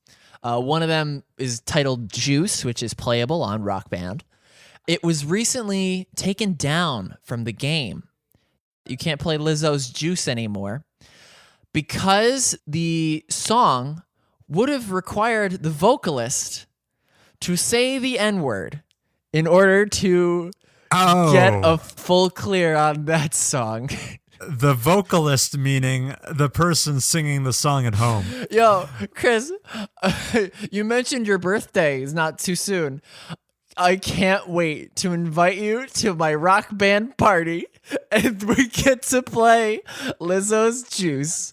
One of them is titled Juice, which is playable on Rock Band. It was recently taken down from the game. You can't play Lizzo's Juice anymore because the song would have required the vocalist to say the N-word in order to get a full clear on that song. The vocalist meaning the person singing the song at home. Yo, Chris, you mentioned your birthday is not too soon. I can't wait to invite you to my Rock Band party, and we get to play Lizzo's Juice.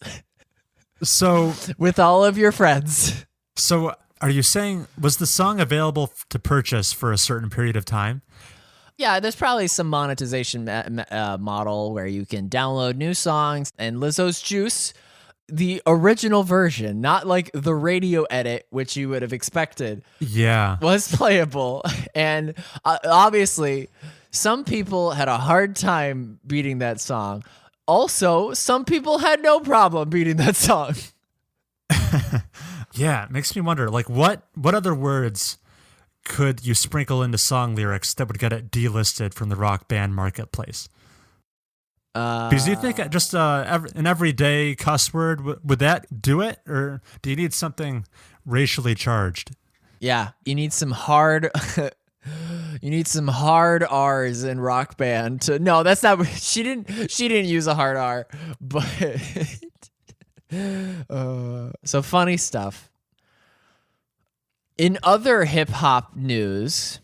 So, with all of your friends. So, are you saying, was the song available to purchase for a certain period of time? Yeah, there's probably some monetization model where you can download new songs, and Lizzo's Juice, the original version, not like the radio edit, which you would have expected, was playable. And obviously, some people had a hard time beating that song. Also, some people had no problem beating that song. Yeah, it makes me wonder, like, what other words could you sprinkle into song lyrics that would get it delisted from the Rock Band marketplace? Because you think just an everyday cuss word, would that do it? Or do you need something racially charged? Yeah, you need some hard... You need some hard R's in Rock Band. No, that's not... She didn't use a hard R, but... so funny stuff. In other hip-hop news,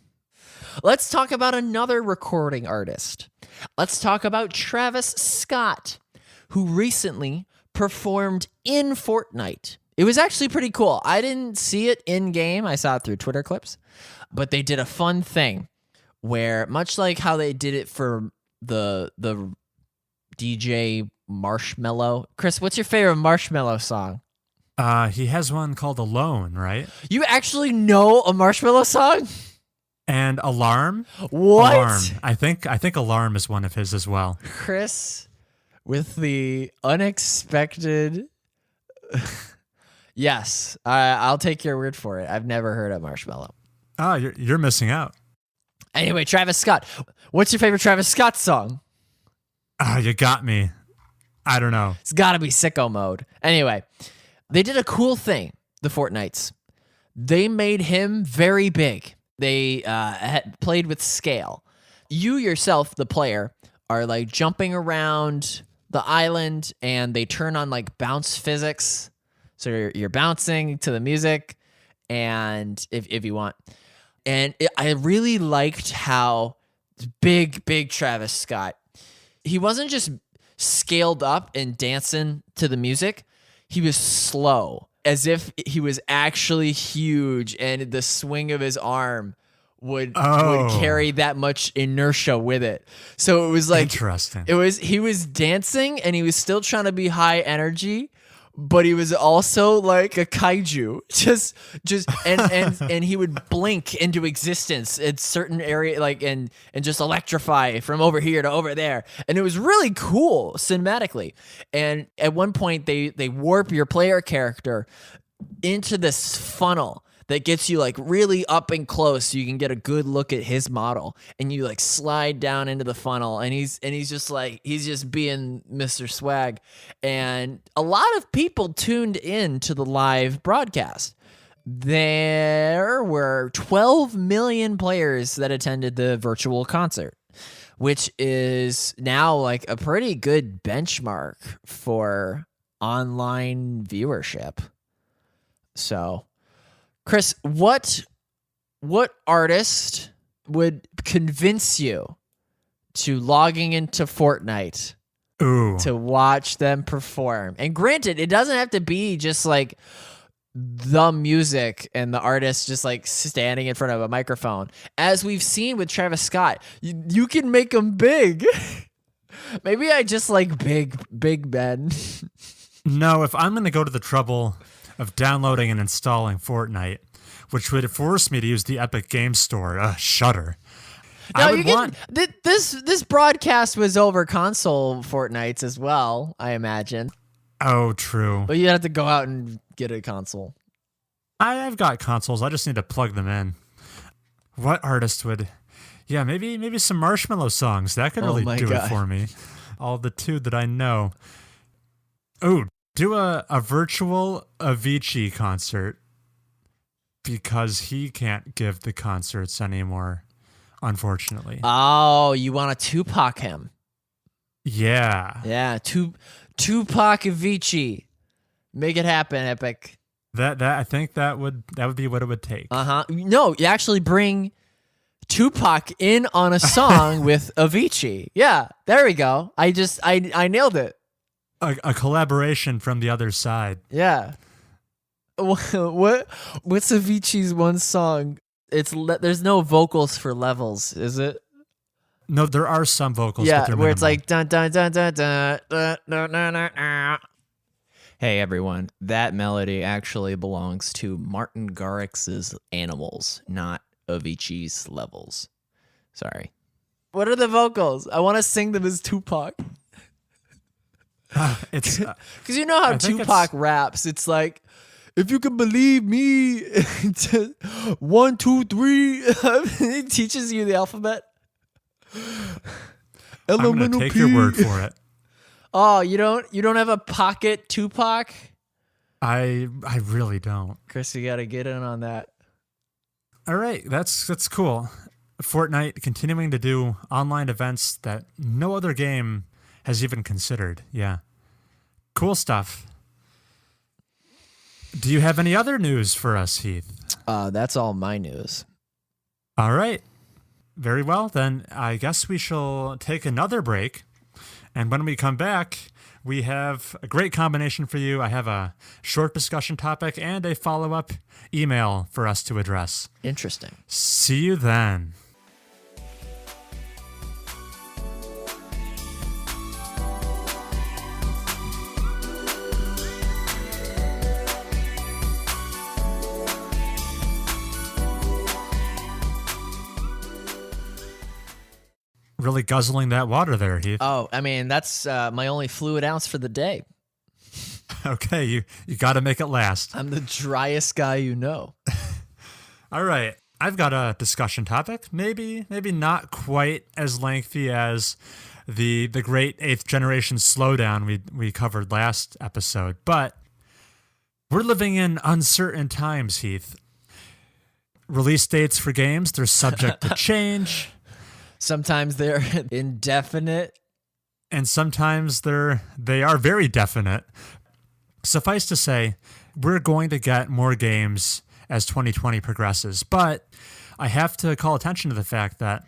let's talk about another recording artist. Let's talk about Travis Scott, who recently performed in Fortnite. It was actually pretty cool. I didn't see it in-game. I saw it through Twitter clips. But they did a fun thing where, much like how they did it for the DJ Marshmello. Chris, what's your favorite Marshmello song? He has one called Alone, right? You actually know a Marshmello song? And Alarm? What? Alarm. I think Alarm is one of his as well. Chris, with the unexpected... Yes, I'll take your word for it. I've never heard of Marshmello. Oh, you're missing out. Anyway, Travis Scott. What's your favorite Travis Scott song? You got me. I don't know. It's got to be Sicko Mode. Anyway, they did a cool thing, the Fortnites. They made him very big. They had played with scale. You yourself, the player, are like jumping around the island, and they turn on like bounce physics. So you're bouncing to the music, and if you want. And I really liked how big Travis Scott. He wasn't just scaled up and dancing to the music. He was slow, as if he was actually huge, and the swing of his arm would carry that much inertia with it. So it was like interesting. He was dancing and he was still trying to be high energy, but he was also like a kaiju. Just and he would blink into existence at certain area, like and just electrify from over here to over there. And it was really cool cinematically. And at one point they warp your player character into this funnel that gets you like really up and close so you can get a good look at his model, and you like slide down into the funnel, and he's just being Mr. Swag. And a lot of people tuned in to the live broadcast. There were 12 million players that attended the virtual concert, which is now like a pretty good benchmark for online viewership. So, Chris, what artist would convince you to logging into Fortnite to watch them perform? And granted, it doesn't have to be just like the music and the artist just like standing in front of a microphone. As we've seen with Travis Scott, you can make them big. Maybe I just like big men. No, if I'm going to go to the trouble of downloading and installing Fortnite, which would force me to use the Epic Games Store, Shudder. Now this broadcast was over console Fortnites as well, I imagine. Oh, true. But you have to go out and get a console. I've got consoles. I just need to plug them in. What artist would? Yeah, maybe some Marshmello songs. That could really do it for me. All the two that I know. Oh, do a virtual Avicii concert, because he can't give the concerts anymore, unfortunately. Oh, you want to Tupac him? Yeah. Yeah, Tupac Avicii. Make it happen, Epic. That I think that would be what it would take. No, you actually bring Tupac in on a song with Avicii. Yeah, there we go. I nailed it. A collaboration from the other side. Yeah. What's Avicii's one song? There's no vocals for Levels, is it? No, there are some vocals. Yeah, but they're where minimal. it's like dun dun dun dun dun dun dun dun dun dun. Hey everyone, that melody actually belongs to Martin Garrix's Animals, not Avicii's Levels. Sorry. What are the vocals? I want to sing them as Tupac. It's because you know how Tupac raps. It's like, if you can believe me, 1, 2, 3. He teaches you the alphabet. I'm gonna take your word for it. Oh, you don't have a pocket Tupac? I really don't. Chris, you gotta get in on that. All right, that's cool. Fortnite continuing to do online events that no other game has even considered. Yeah. Cool stuff. Do you have any other news for us, Heath? That's all my news. All right. Very well, then I guess we shall take another break. And when we come back, we have a great combination for you. I have a short discussion topic and a follow-up email for us to address. Interesting. See you then. Really guzzling that water there, Heath. Oh, I mean, that's my only fluid ounce for the day. Okay, you got to make it last. I'm the driest guy you know. All right, I've got a discussion topic. Maybe not quite as lengthy as the great 8th generation slowdown we covered last episode, but we're living in uncertain times, Heath. Release dates for games, they're subject to change. Sometimes they're indefinite. And sometimes they are very definite. Suffice to say, we're going to get more games as 2020 progresses. But I have to call attention to the fact that,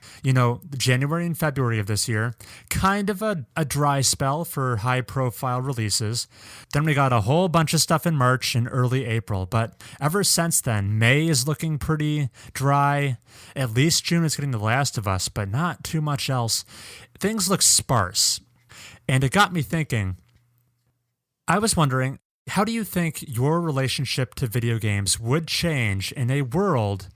January and February of this year, kind of a dry spell for high-profile releases. Then we got a whole bunch of stuff in March and early April. But ever since then, May is looking pretty dry. At least June is getting The Last of Us, but not too much else. Things look sparse. And it got me thinking, I was wondering, how do you think your relationship to video games would change in a world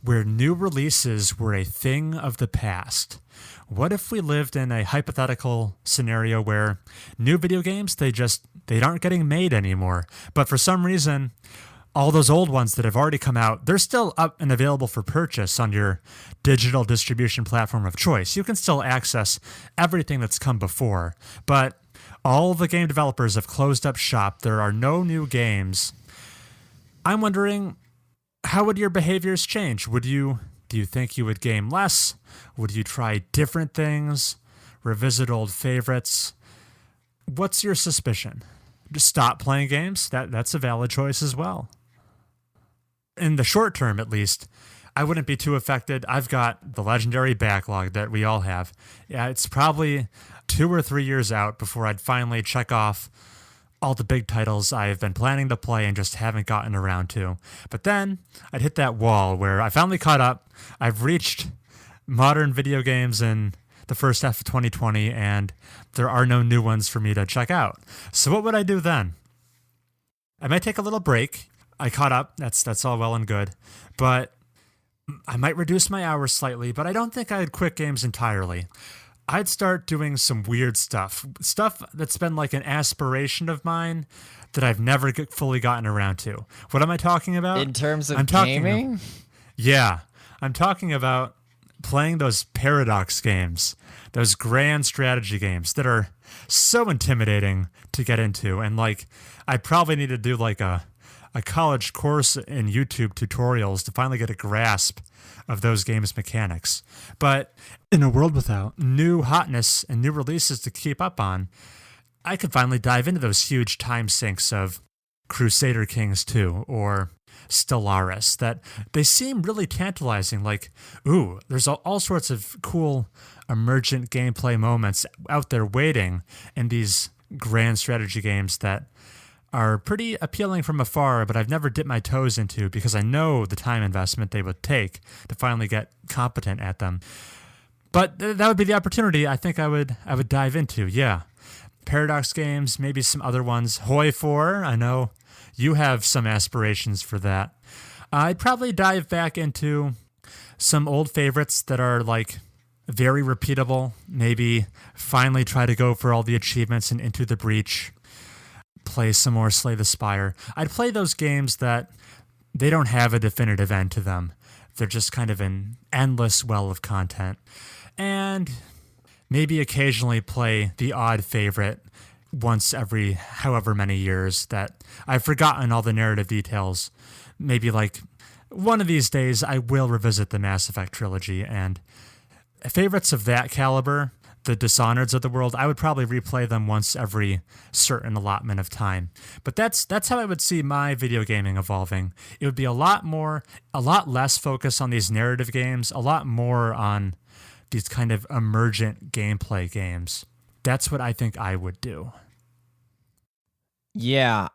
where new releases were a thing of the past? What if we lived in a hypothetical scenario where new video games, they aren't getting made anymore, but for some reason, all those old ones that have already come out, they're still up and available for purchase on your digital distribution platform of choice. You can still access everything that's come before, but all the game developers have closed up shop. There are no new games. I'm wondering, how would your behaviors change? Do you think you would game less? Would you try different things? Revisit old favorites? What's your suspicion? Just stop playing games? That's a valid choice as well. In the short term, at least, I wouldn't be too affected. I've got the legendary backlog that we all have. Yeah, it's probably 2 or 3 years out before I'd finally check off all the big titles I've been planning to play and just haven't gotten around to. But then I'd hit that wall where I finally caught up. I've reached modern video games in the first half of 2020, and there are no new ones for me to check out. So what would I do then? I might take a little break. I caught up. That's all well and good. But I might reduce my hours slightly, but I don't think I'd quit games entirely. I'd start doing some weird stuff that's been like an aspiration of mine that I've never fully gotten around to. What am I talking about? In terms of gaming? Yeah. I'm talking about playing those paradox games, those grand strategy games that are so intimidating to get into. And I probably need to do a college course in YouTube tutorials to finally get a grasp of those games' mechanics. But in a world without new hotness and new releases to keep up on, I could finally dive into those huge time sinks of Crusader Kings 2 or Stellaris that they seem really tantalizing. There's all sorts of cool emergent gameplay moments out there waiting in these grand strategy games that are pretty appealing from afar, but I've never dipped my toes into because I know the time investment they would take to finally get competent at them. But that would be the opportunity I think I would dive into, yeah. Paradox games, maybe some other ones. Hoi 4, I know you have some aspirations for that. I'd probably dive back into some old favorites that are very repeatable. Maybe finally try to go for all the achievements in Into the Breach. Play some more Slay the Spire. I'd play those games that they don't have a definitive end to them. They're just kind of an endless well of content. And maybe occasionally play the odd favorite once every however many years that I've forgotten all the narrative details. Maybe one of these days I will revisit the Mass Effect trilogy, and favorites of that caliber, the Dishonored's of the world, I would probably replay them once every certain allotment of time. But that's how I would see my video gaming evolving. It would be a lot less focus on these narrative games, a lot more on these kind of emergent gameplay games. That's what I think I would do. Yeah.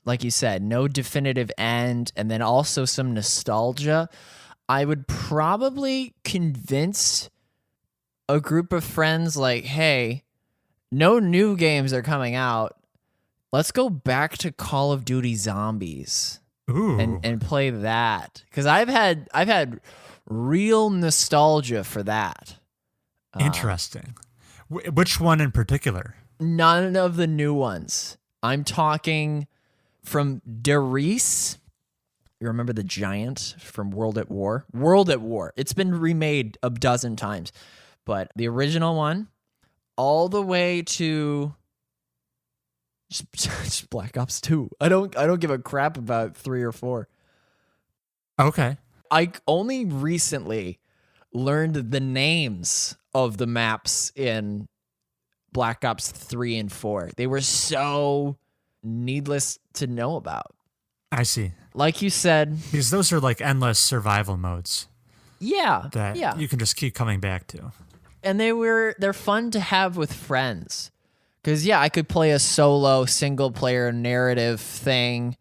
Like you said, no definitive end, and then also some nostalgia. I would probably convince a group of friends hey, no new games are coming out. Let's go back to Call of Duty Zombies. Ooh. And play that. Because I've had real nostalgia for that. Interesting. Which one in particular? None of the new ones. I'm talking from Derice. You remember the giant from World at War? World at War. It's been remade a dozen times. But the original one, all the way to just Black Ops 2. I don't give a crap about 3 or 4. Okay. I only recently learned the names of the maps in Black Ops 3 and 4. They were so needless to know about. I see. Like you said, Because those are like endless survival modes that yeah. you can just keep coming back to. And they're fun to have with friends. Because, I could play a solo single-player narrative thing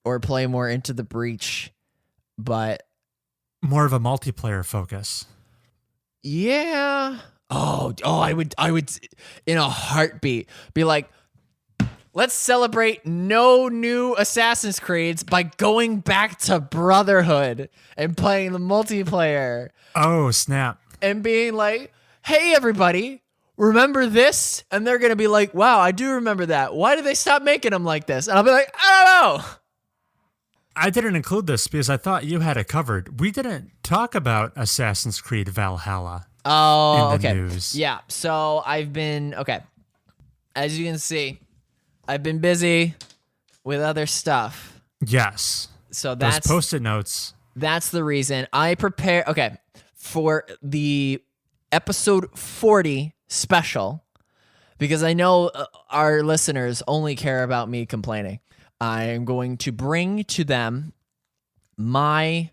or play more Into the Breach, but... More of a multiplayer focus. Yeah. I would, in a heartbeat, be like, let's celebrate no new Assassin's Creeds by going back to Brotherhood and playing the multiplayer. Oh, snap. And being like, hey, everybody... remember this? And they're going to be like, wow, I do remember that. Why did they stop making them like this? And I'll be like, I don't know. I didn't include this because I thought you had it covered. We didn't talk about Assassin's Creed Valhalla in the news. Yeah, so I've been, as you can see, I've been busy with other stuff. Yes. So that's... those Post-it notes. That's the reason. I prepare, for the episode 40 special, because I know our listeners only care about me complaining. I am going to bring to them my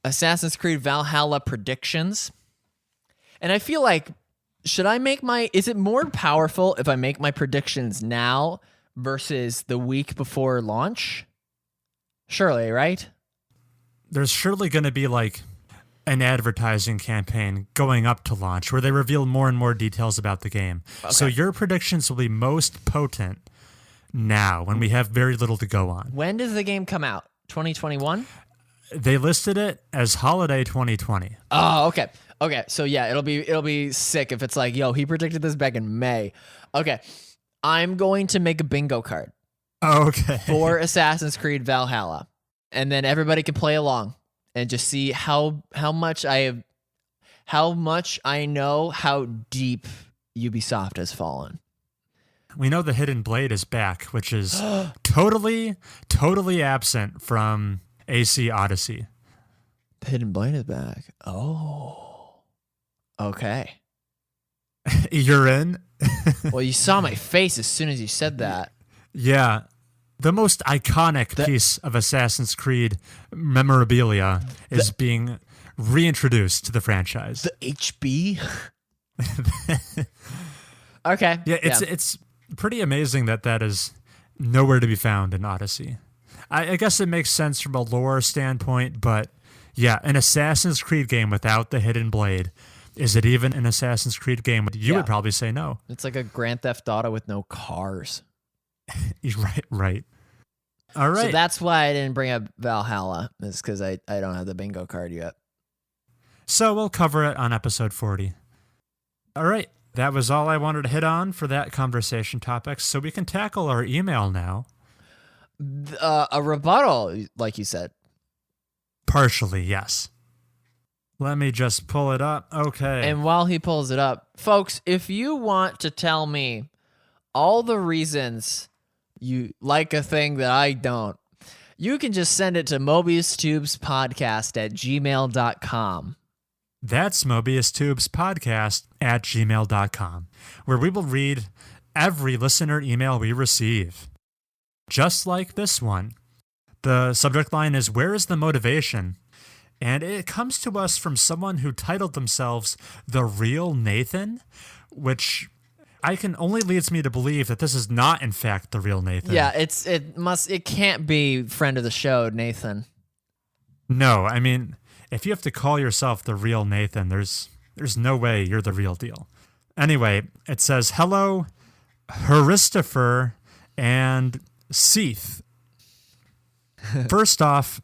Assassin's Creed Valhalla predictions. And I feel like, is it more powerful if I make my predictions now versus the week before launch? Surely, right? There's surely going to be like an advertising campaign going up to launch where they reveal more and more details about the game. Okay. So your predictions will be most potent now when we have very little to go on. When does the game come out? 2021? They listed it as holiday 2020. Oh, okay. Okay. So yeah, it'll be sick if it's like, yo, he predicted this back in May. Okay. I'm going to make a bingo card. Okay. For Assassin's Creed Valhalla. And then everybody can play along. And just see how much I know how deep Ubisoft has fallen. We know the Hidden Blade is back, which is totally absent from AC Odyssey. The Hidden Blade is back. Oh, okay. You're in? Well, you saw my face as soon as you said that. Yeah. The most iconic piece of Assassin's Creed memorabilia is being reintroduced to the franchise. The HB? Okay. Yeah, it's pretty amazing that is nowhere to be found in Odyssey. I guess it makes sense from a lore standpoint, but yeah, an Assassin's Creed game without the Hidden Blade, is it even an Assassin's Creed game? You would probably say no. It's like a Grand Theft Auto with no cars. Right. All right. So that's why I didn't bring up Valhalla, is because I don't have the bingo card yet. So we'll cover it on episode 40. All right. That was all I wanted to hit on for that conversation topic, so we can tackle our email now. A rebuttal, like you said. Partially, yes. Let me just pull it up. Okay. And while he pulls it up, folks, if you want to tell me all the reasons you like a thing that I don't, you can just send it to MobiusTubesPodcast@gmail.com. That's MobiusTubesPodcast@gmail.com, where we will read every listener email we receive. Just like this one. The subject line is, "Where is the motivation?" And it comes to us from someone who titled themselves The Real Nathan, which only leads me to believe that this is not, in fact, the real Nathan. Yeah, it can't be friend of the show, Nathan. No, I mean, if you have to call yourself the real Nathan, there's no way you're the real deal. Anyway, it says, "Hello, Christopher and Heath. First off,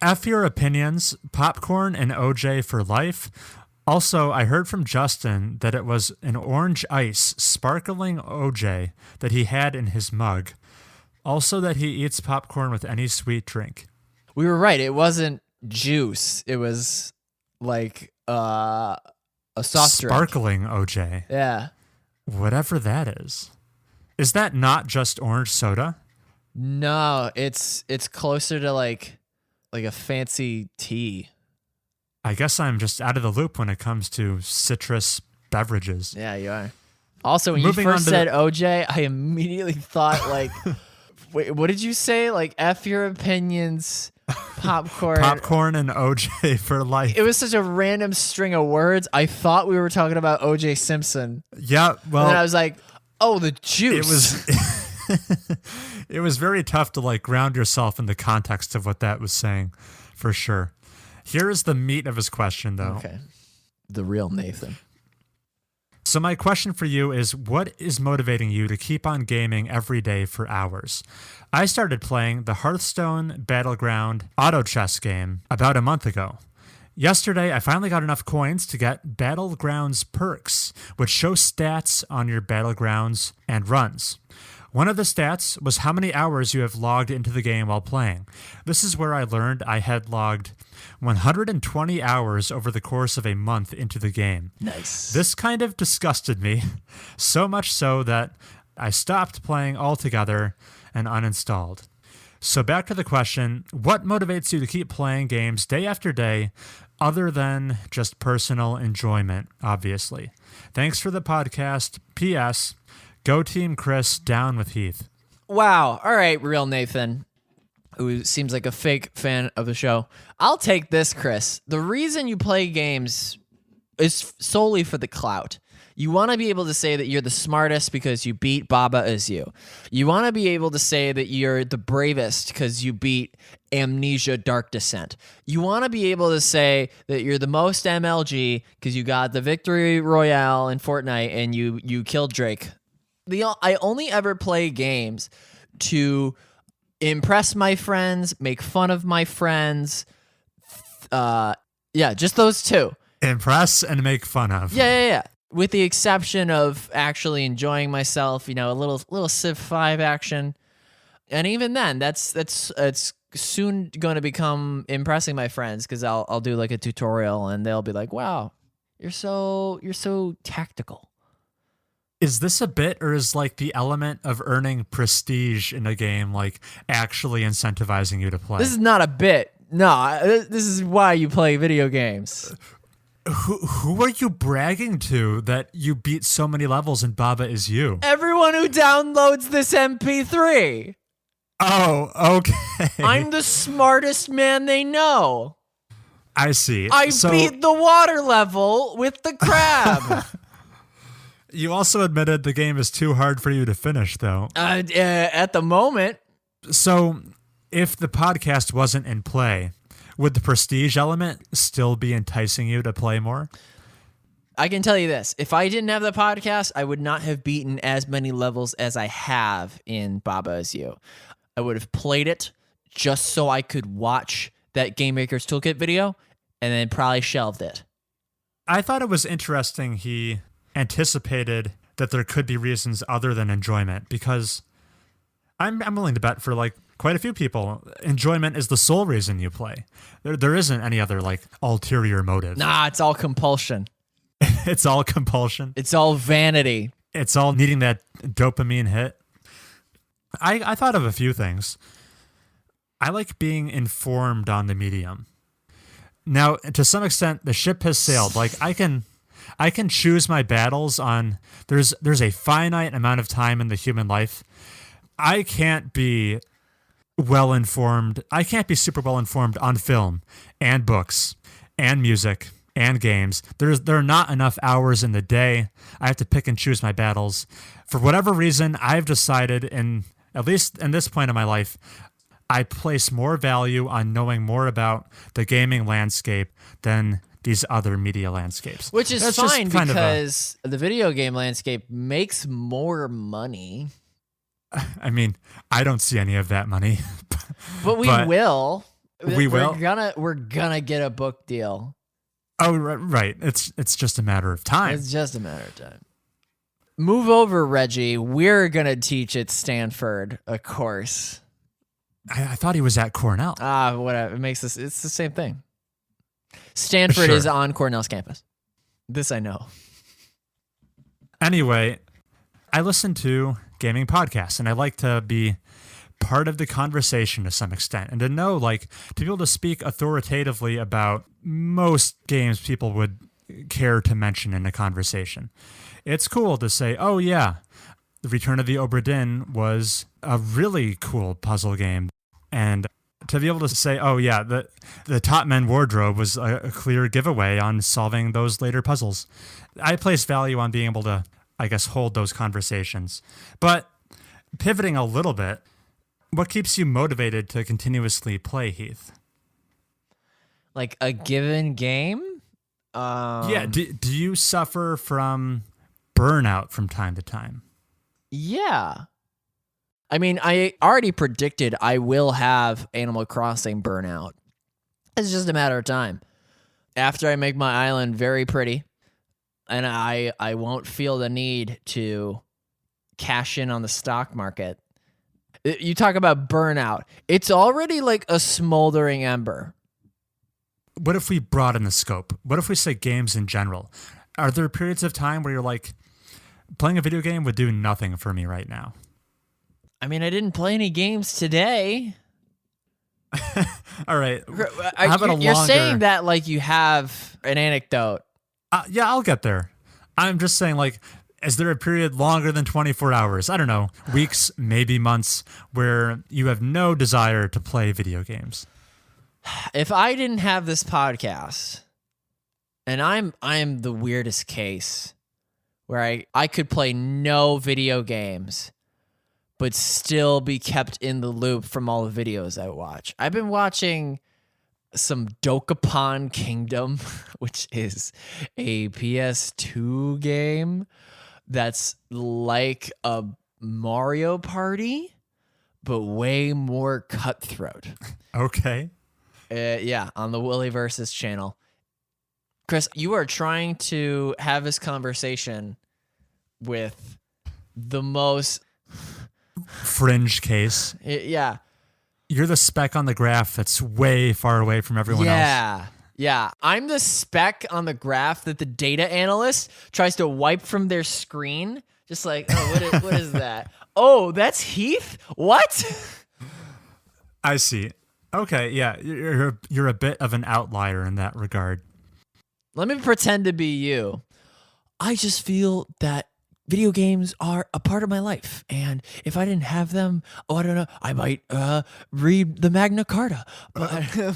F your opinions, popcorn and OJ for life. Also, I heard from Justin that it was an orange ice sparkling OJ that he had in his mug. Also that he eats popcorn with any sweet drink." We were right. It wasn't juice. It was like a soft drink. Sparkling OJ. Yeah. Whatever that is. Is that not just orange soda? No, it's closer to like a fancy tea. I guess I'm just out of the loop when it comes to citrus beverages. Yeah, you are. Also, when you first said OJ, I immediately thought like, Wait, what did you say? Like, F your opinions, popcorn. Popcorn and OJ for life. It was such a random string of words. I thought we were talking about OJ Simpson. Yeah, well. And then I was like, oh, the juice. It was it was very tough to like ground yourself in the context of what that was saying, for sure. Here is the meat of his question, though. Okay. The real Nathan. So my question for you is, what is motivating you to keep on gaming every day for hours? I started playing the Hearthstone Battleground auto chess game about a month ago. Yesterday, I finally got enough coins to get Battlegrounds perks, which show stats on your Battlegrounds and runs. One of the stats was how many hours you have logged into the game while playing. This is where I learned I had logged 120 hours over the course of a month into the game. Nice. This kind of disgusted me, so much so that I stopped playing altogether and uninstalled. So back to the question, what motivates you to keep playing games day after day other than just personal enjoyment, obviously? Thanks for the podcast. P.S. Go Team Chris, down with Heath. Wow. All right, real Nathan, who seems like a fake fan of the show. I'll take this, Chris. The reason you play games is solely for the clout. You want to be able to say that you're the smartest because you beat Baba Is You. You want to be able to say that you're the bravest because you beat Amnesia Dark Descent. You want to be able to say that you're the most MLG because you got the Victory Royale in Fortnite and you killed Drake. I only ever play games to impress my friends, make fun of my friends. Just those two. Impress and make fun of. Yeah. With the exception of actually enjoying myself, a little Civ 5 action. And even then, it's soon going to become impressing my friends because I'll do like a tutorial and they'll be like, "Wow, you're so tactical." Is this a bit, or is like the element of earning prestige in a game like actually incentivizing you to play? This is not a bit. No, this is why you play video games. Who are you bragging to that you beat so many levels in Baba Is You? Everyone who downloads this MP3. Oh, okay. I'm the smartest man they know. I see. I beat the water level with the crab. You also admitted the game is too hard for you to finish, though. At the moment. So, if the podcast wasn't in play, would the prestige element still be enticing you to play more? I can tell you this. If I didn't have the podcast, I would not have beaten as many levels as I have in Baba Is You. I would have played it just so I could watch that Game Maker's Toolkit video and then probably shelved it. I thought it was interesting he anticipated that there could be reasons other than enjoyment, because I'm willing to bet for like quite a few people, enjoyment is the sole reason you play. There isn't any other like ulterior motive. Nah, it's all compulsion. It's all compulsion. It's all vanity. It's all needing that dopamine hit. I thought of a few things. I like being informed on the medium. Now, to some extent, the ship has sailed. Like I can choose my battles on. There's a finite amount of time in the human life. I can't be well informed. I can't be super well informed on film and books and music and games. There are not enough hours in the day. I have to pick and choose my battles. For whatever reason, I've decided, at least in this point in my life, I place more value on knowing more about the gaming landscape than these other media landscapes. Which is fine because the video game landscape makes more money. I mean, I don't see any of that money. But we will. We will. We're gonna get a book deal. Oh, right. It's just a matter of time. It's just a matter of time. Move over, Reggie. We're gonna teach at Stanford a course. I thought he was at Cornell. Whatever. It makes this. It's the same thing. Stanford is on Cornell's campus. This I know. Anyway, I listen to gaming podcasts, and I like to be part of the conversation to some extent, and to know, like, to be able to speak authoritatively about most games people would care to mention in a conversation. It's cool to say, oh yeah, The Return of the Obra Dinn was a really cool puzzle game. And to be able to say, oh yeah, the Top Men wardrobe was a clear giveaway on solving those later puzzles. I place value on being able to, I guess, hold those conversations. But pivoting a little bit, what keeps you motivated to continuously play, Heath? Like a given game? Yeah, do you suffer from burnout from time to time? Yeah. I mean, I already predicted I will have Animal Crossing burnout. It's just a matter of time. After I make my island very pretty, and I won't feel the need to cash in on the stock market. You talk about burnout. It's already like a smoldering ember. What if we broaden the scope? What if we say games in general? Are there periods of time where you're like, playing a video game would do nothing for me right now? I mean, I didn't play any games today. All right. You're saying that like you have an anecdote. Yeah, I'll get there. I'm just saying, like, is there a period longer than 24 hours? I don't know, weeks, maybe months, where you have no desire to play video games? If I didn't have this podcast, and I'm the weirdest case where I could play no video games but still be kept in the loop from all the videos I watch. I've been watching some Dokapon Kingdom, which is a PS2 game that's like a Mario Party, but way more cutthroat. Okay. Yeah, on the Willy Versus channel. Chris, you are trying to have this conversation with the most fringe case. Yeah. You're the speck on the graph that's way far away from everyone else. Yeah. I'm the speck on the graph that the data analyst tries to wipe from their screen. Just like, oh, what is that? Oh, that's Heath? What? I see. Okay, yeah. You're a bit of an outlier in that regard. Let me pretend to be you. I just feel that video games are a part of my life, and if I didn't have them, I don't know, I might read the Magna Carta.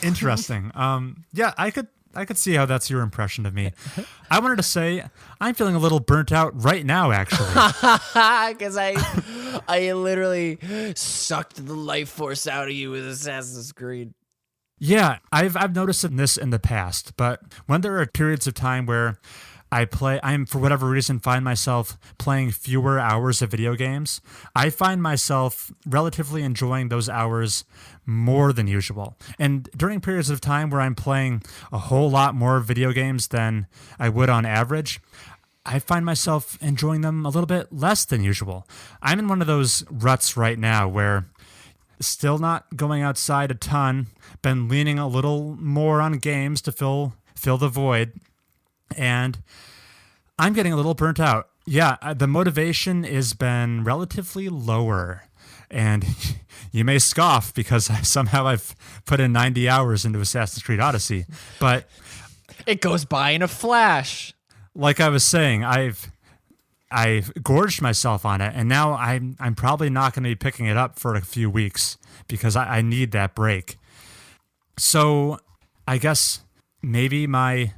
Interesting. Yeah, I could see how that's your impression of me. I wanted to say I'm feeling a little burnt out right now, actually, because I literally sucked the life force out of you with Assassin's Creed. Yeah, I've noticed this in the past, but when there are periods of time where I'm for whatever reason find myself playing fewer hours of video games, I find myself relatively enjoying those hours more than usual. And during periods of time where I'm playing a whole lot more video games than I would on average, I find myself enjoying them a little bit less than usual. I'm in one of those ruts right now where still not going outside a ton, been leaning a little more on games to fill the void. And I'm getting a little burnt out. Yeah, the motivation has been relatively lower. And you may scoff because somehow I've put in 90 hours into Assassin's Creed Odyssey. But it goes by in a flash. Like I was saying, I've gorged myself on it. And now I'm probably not going to be picking it up for a few weeks because I need that break. So I guess maybe my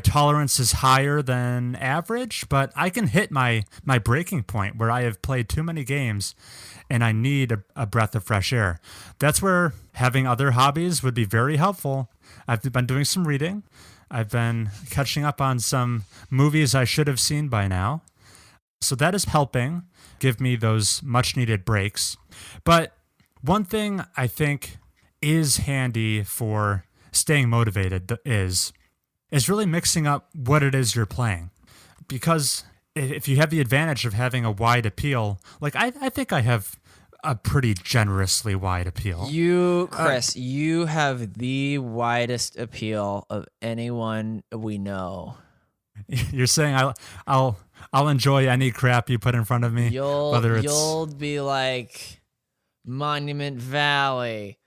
tolerance is higher than average, but I can hit my breaking point where I have played too many games and I need a breath of fresh air. That's where having other hobbies would be very helpful. I've been doing some reading. I've been catching up on some movies I should have seen by now. So that is helping give me those much needed breaks. But one thing I think is handy for staying motivated is really mixing up what it is you're playing. Because if you have the advantage of having a wide appeal, like I think I have a pretty generously wide appeal. Chris, you have the widest appeal of anyone we know. You're saying I'll enjoy any crap you put in front of me. You'll be like Monument Valley,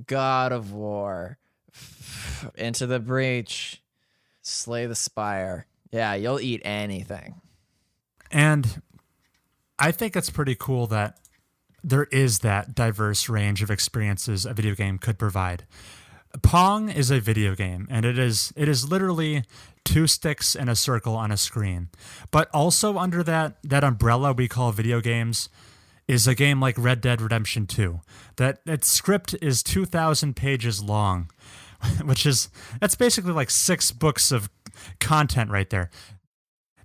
God of War, Into the Breach, Slay the Spire. Yeah, you'll eat anything. And I think it's pretty cool that there is that diverse range of experiences a video game could provide. Pong is a video game, and it is literally 2 sticks in a circle on a screen. But also under that umbrella we call video games is a game like Red Dead Redemption 2. That script is 2,000 pages long, that's basically like 6 books of content right there.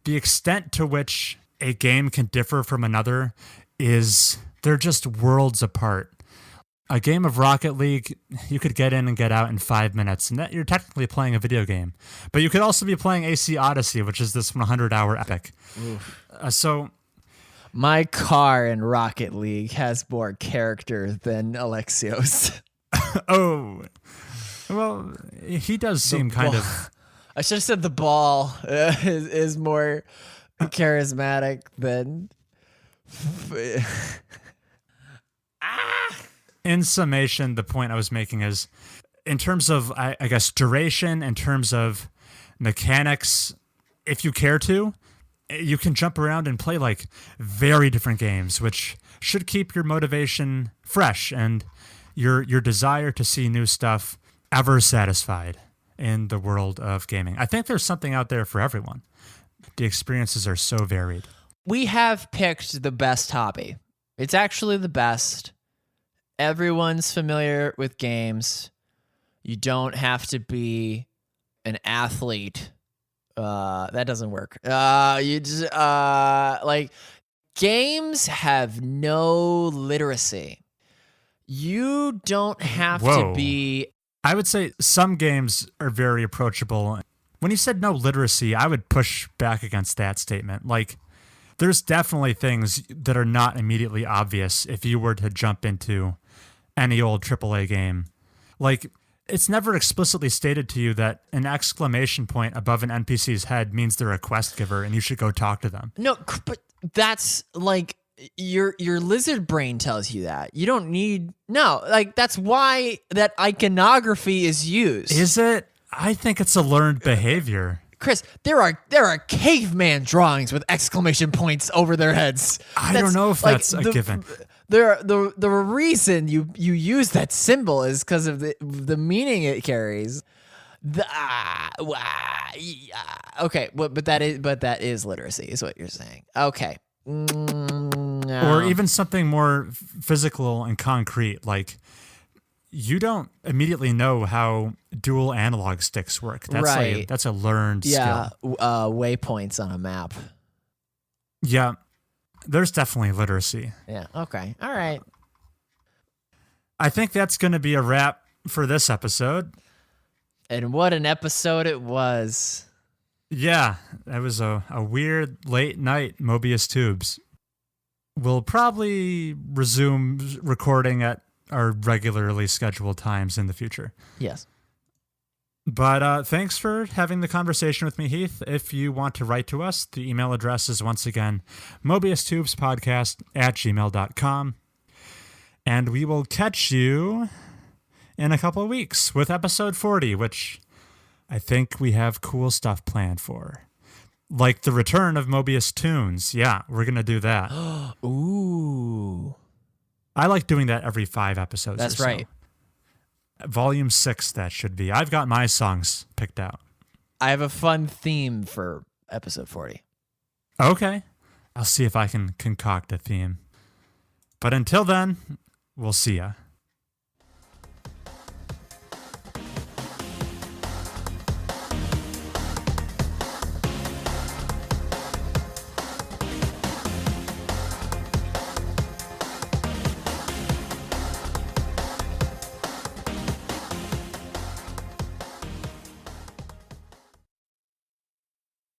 The extent to which a game can differ from another they're just worlds apart. A game of Rocket League, you could get in and get out in 5 minutes, and that you're technically playing a video game. But you could also be playing AC Odyssey, which is this 100-hour epic. So my car in Rocket League has more character than Alexios. Oh, well, he does seem kind of... I should have said the ball is more charismatic than... In summation, the point I was making is, in terms of, I guess, duration, in terms of mechanics, if you care to, you can jump around and play like very different games, which should keep your motivation fresh and your desire to see new stuff ever satisfied in the world of gaming. I think there's something out there for everyone. The experiences are so varied. We have picked the best hobby. It's actually the best. Everyone's familiar with games. You don't have to be an athlete. That doesn't work. You just like games have no literacy. You don't have to be. I would say some games are very approachable. When you said no literacy, I would push back against that statement. Like, there's definitely things that are not immediately obvious if you were to jump into any old AAA game. Like, it's never explicitly stated to you that an exclamation point above an NPC's head means they're a quest giver and you should go talk to them. No, but that's like your lizard brain tells you that. You don't need that's why that iconography is used. Is it? I think it's a learned behavior. Chris, there are caveman drawings with exclamation points over their heads. I don't know if that's a given. The reason you use that symbol is because of the meaning it carries. Okay, but that is literacy, is what you're saying. Okay. No. Or even something more physical and concrete, like you don't immediately know how dual analog sticks work. That's right. That's a learned skill. Waypoints on a map. Yeah. There's definitely literacy. Yeah. Okay. All right. I think that's going to be a wrap for this episode. And what an episode it was. Yeah. That was a weird late night Mobius Tubes. We'll probably resume recording at our regularly scheduled times in the future. Yes. But thanks for having the conversation with me, Heath. If you want to write to us, the email address is once again mobiustubespodcast@gmail.com. And we will catch you in a couple of weeks with episode 40, which I think we have cool stuff planned for. Like the return of Mobius Tunes. Yeah, we're going to do that. Ooh. I like doing that every 5 episodes. That's or so. right. Volume 6, that should be. I've got my songs picked out. I have a fun theme for episode 40. Okay. I'll see if I can concoct a theme. But until then, we'll see ya.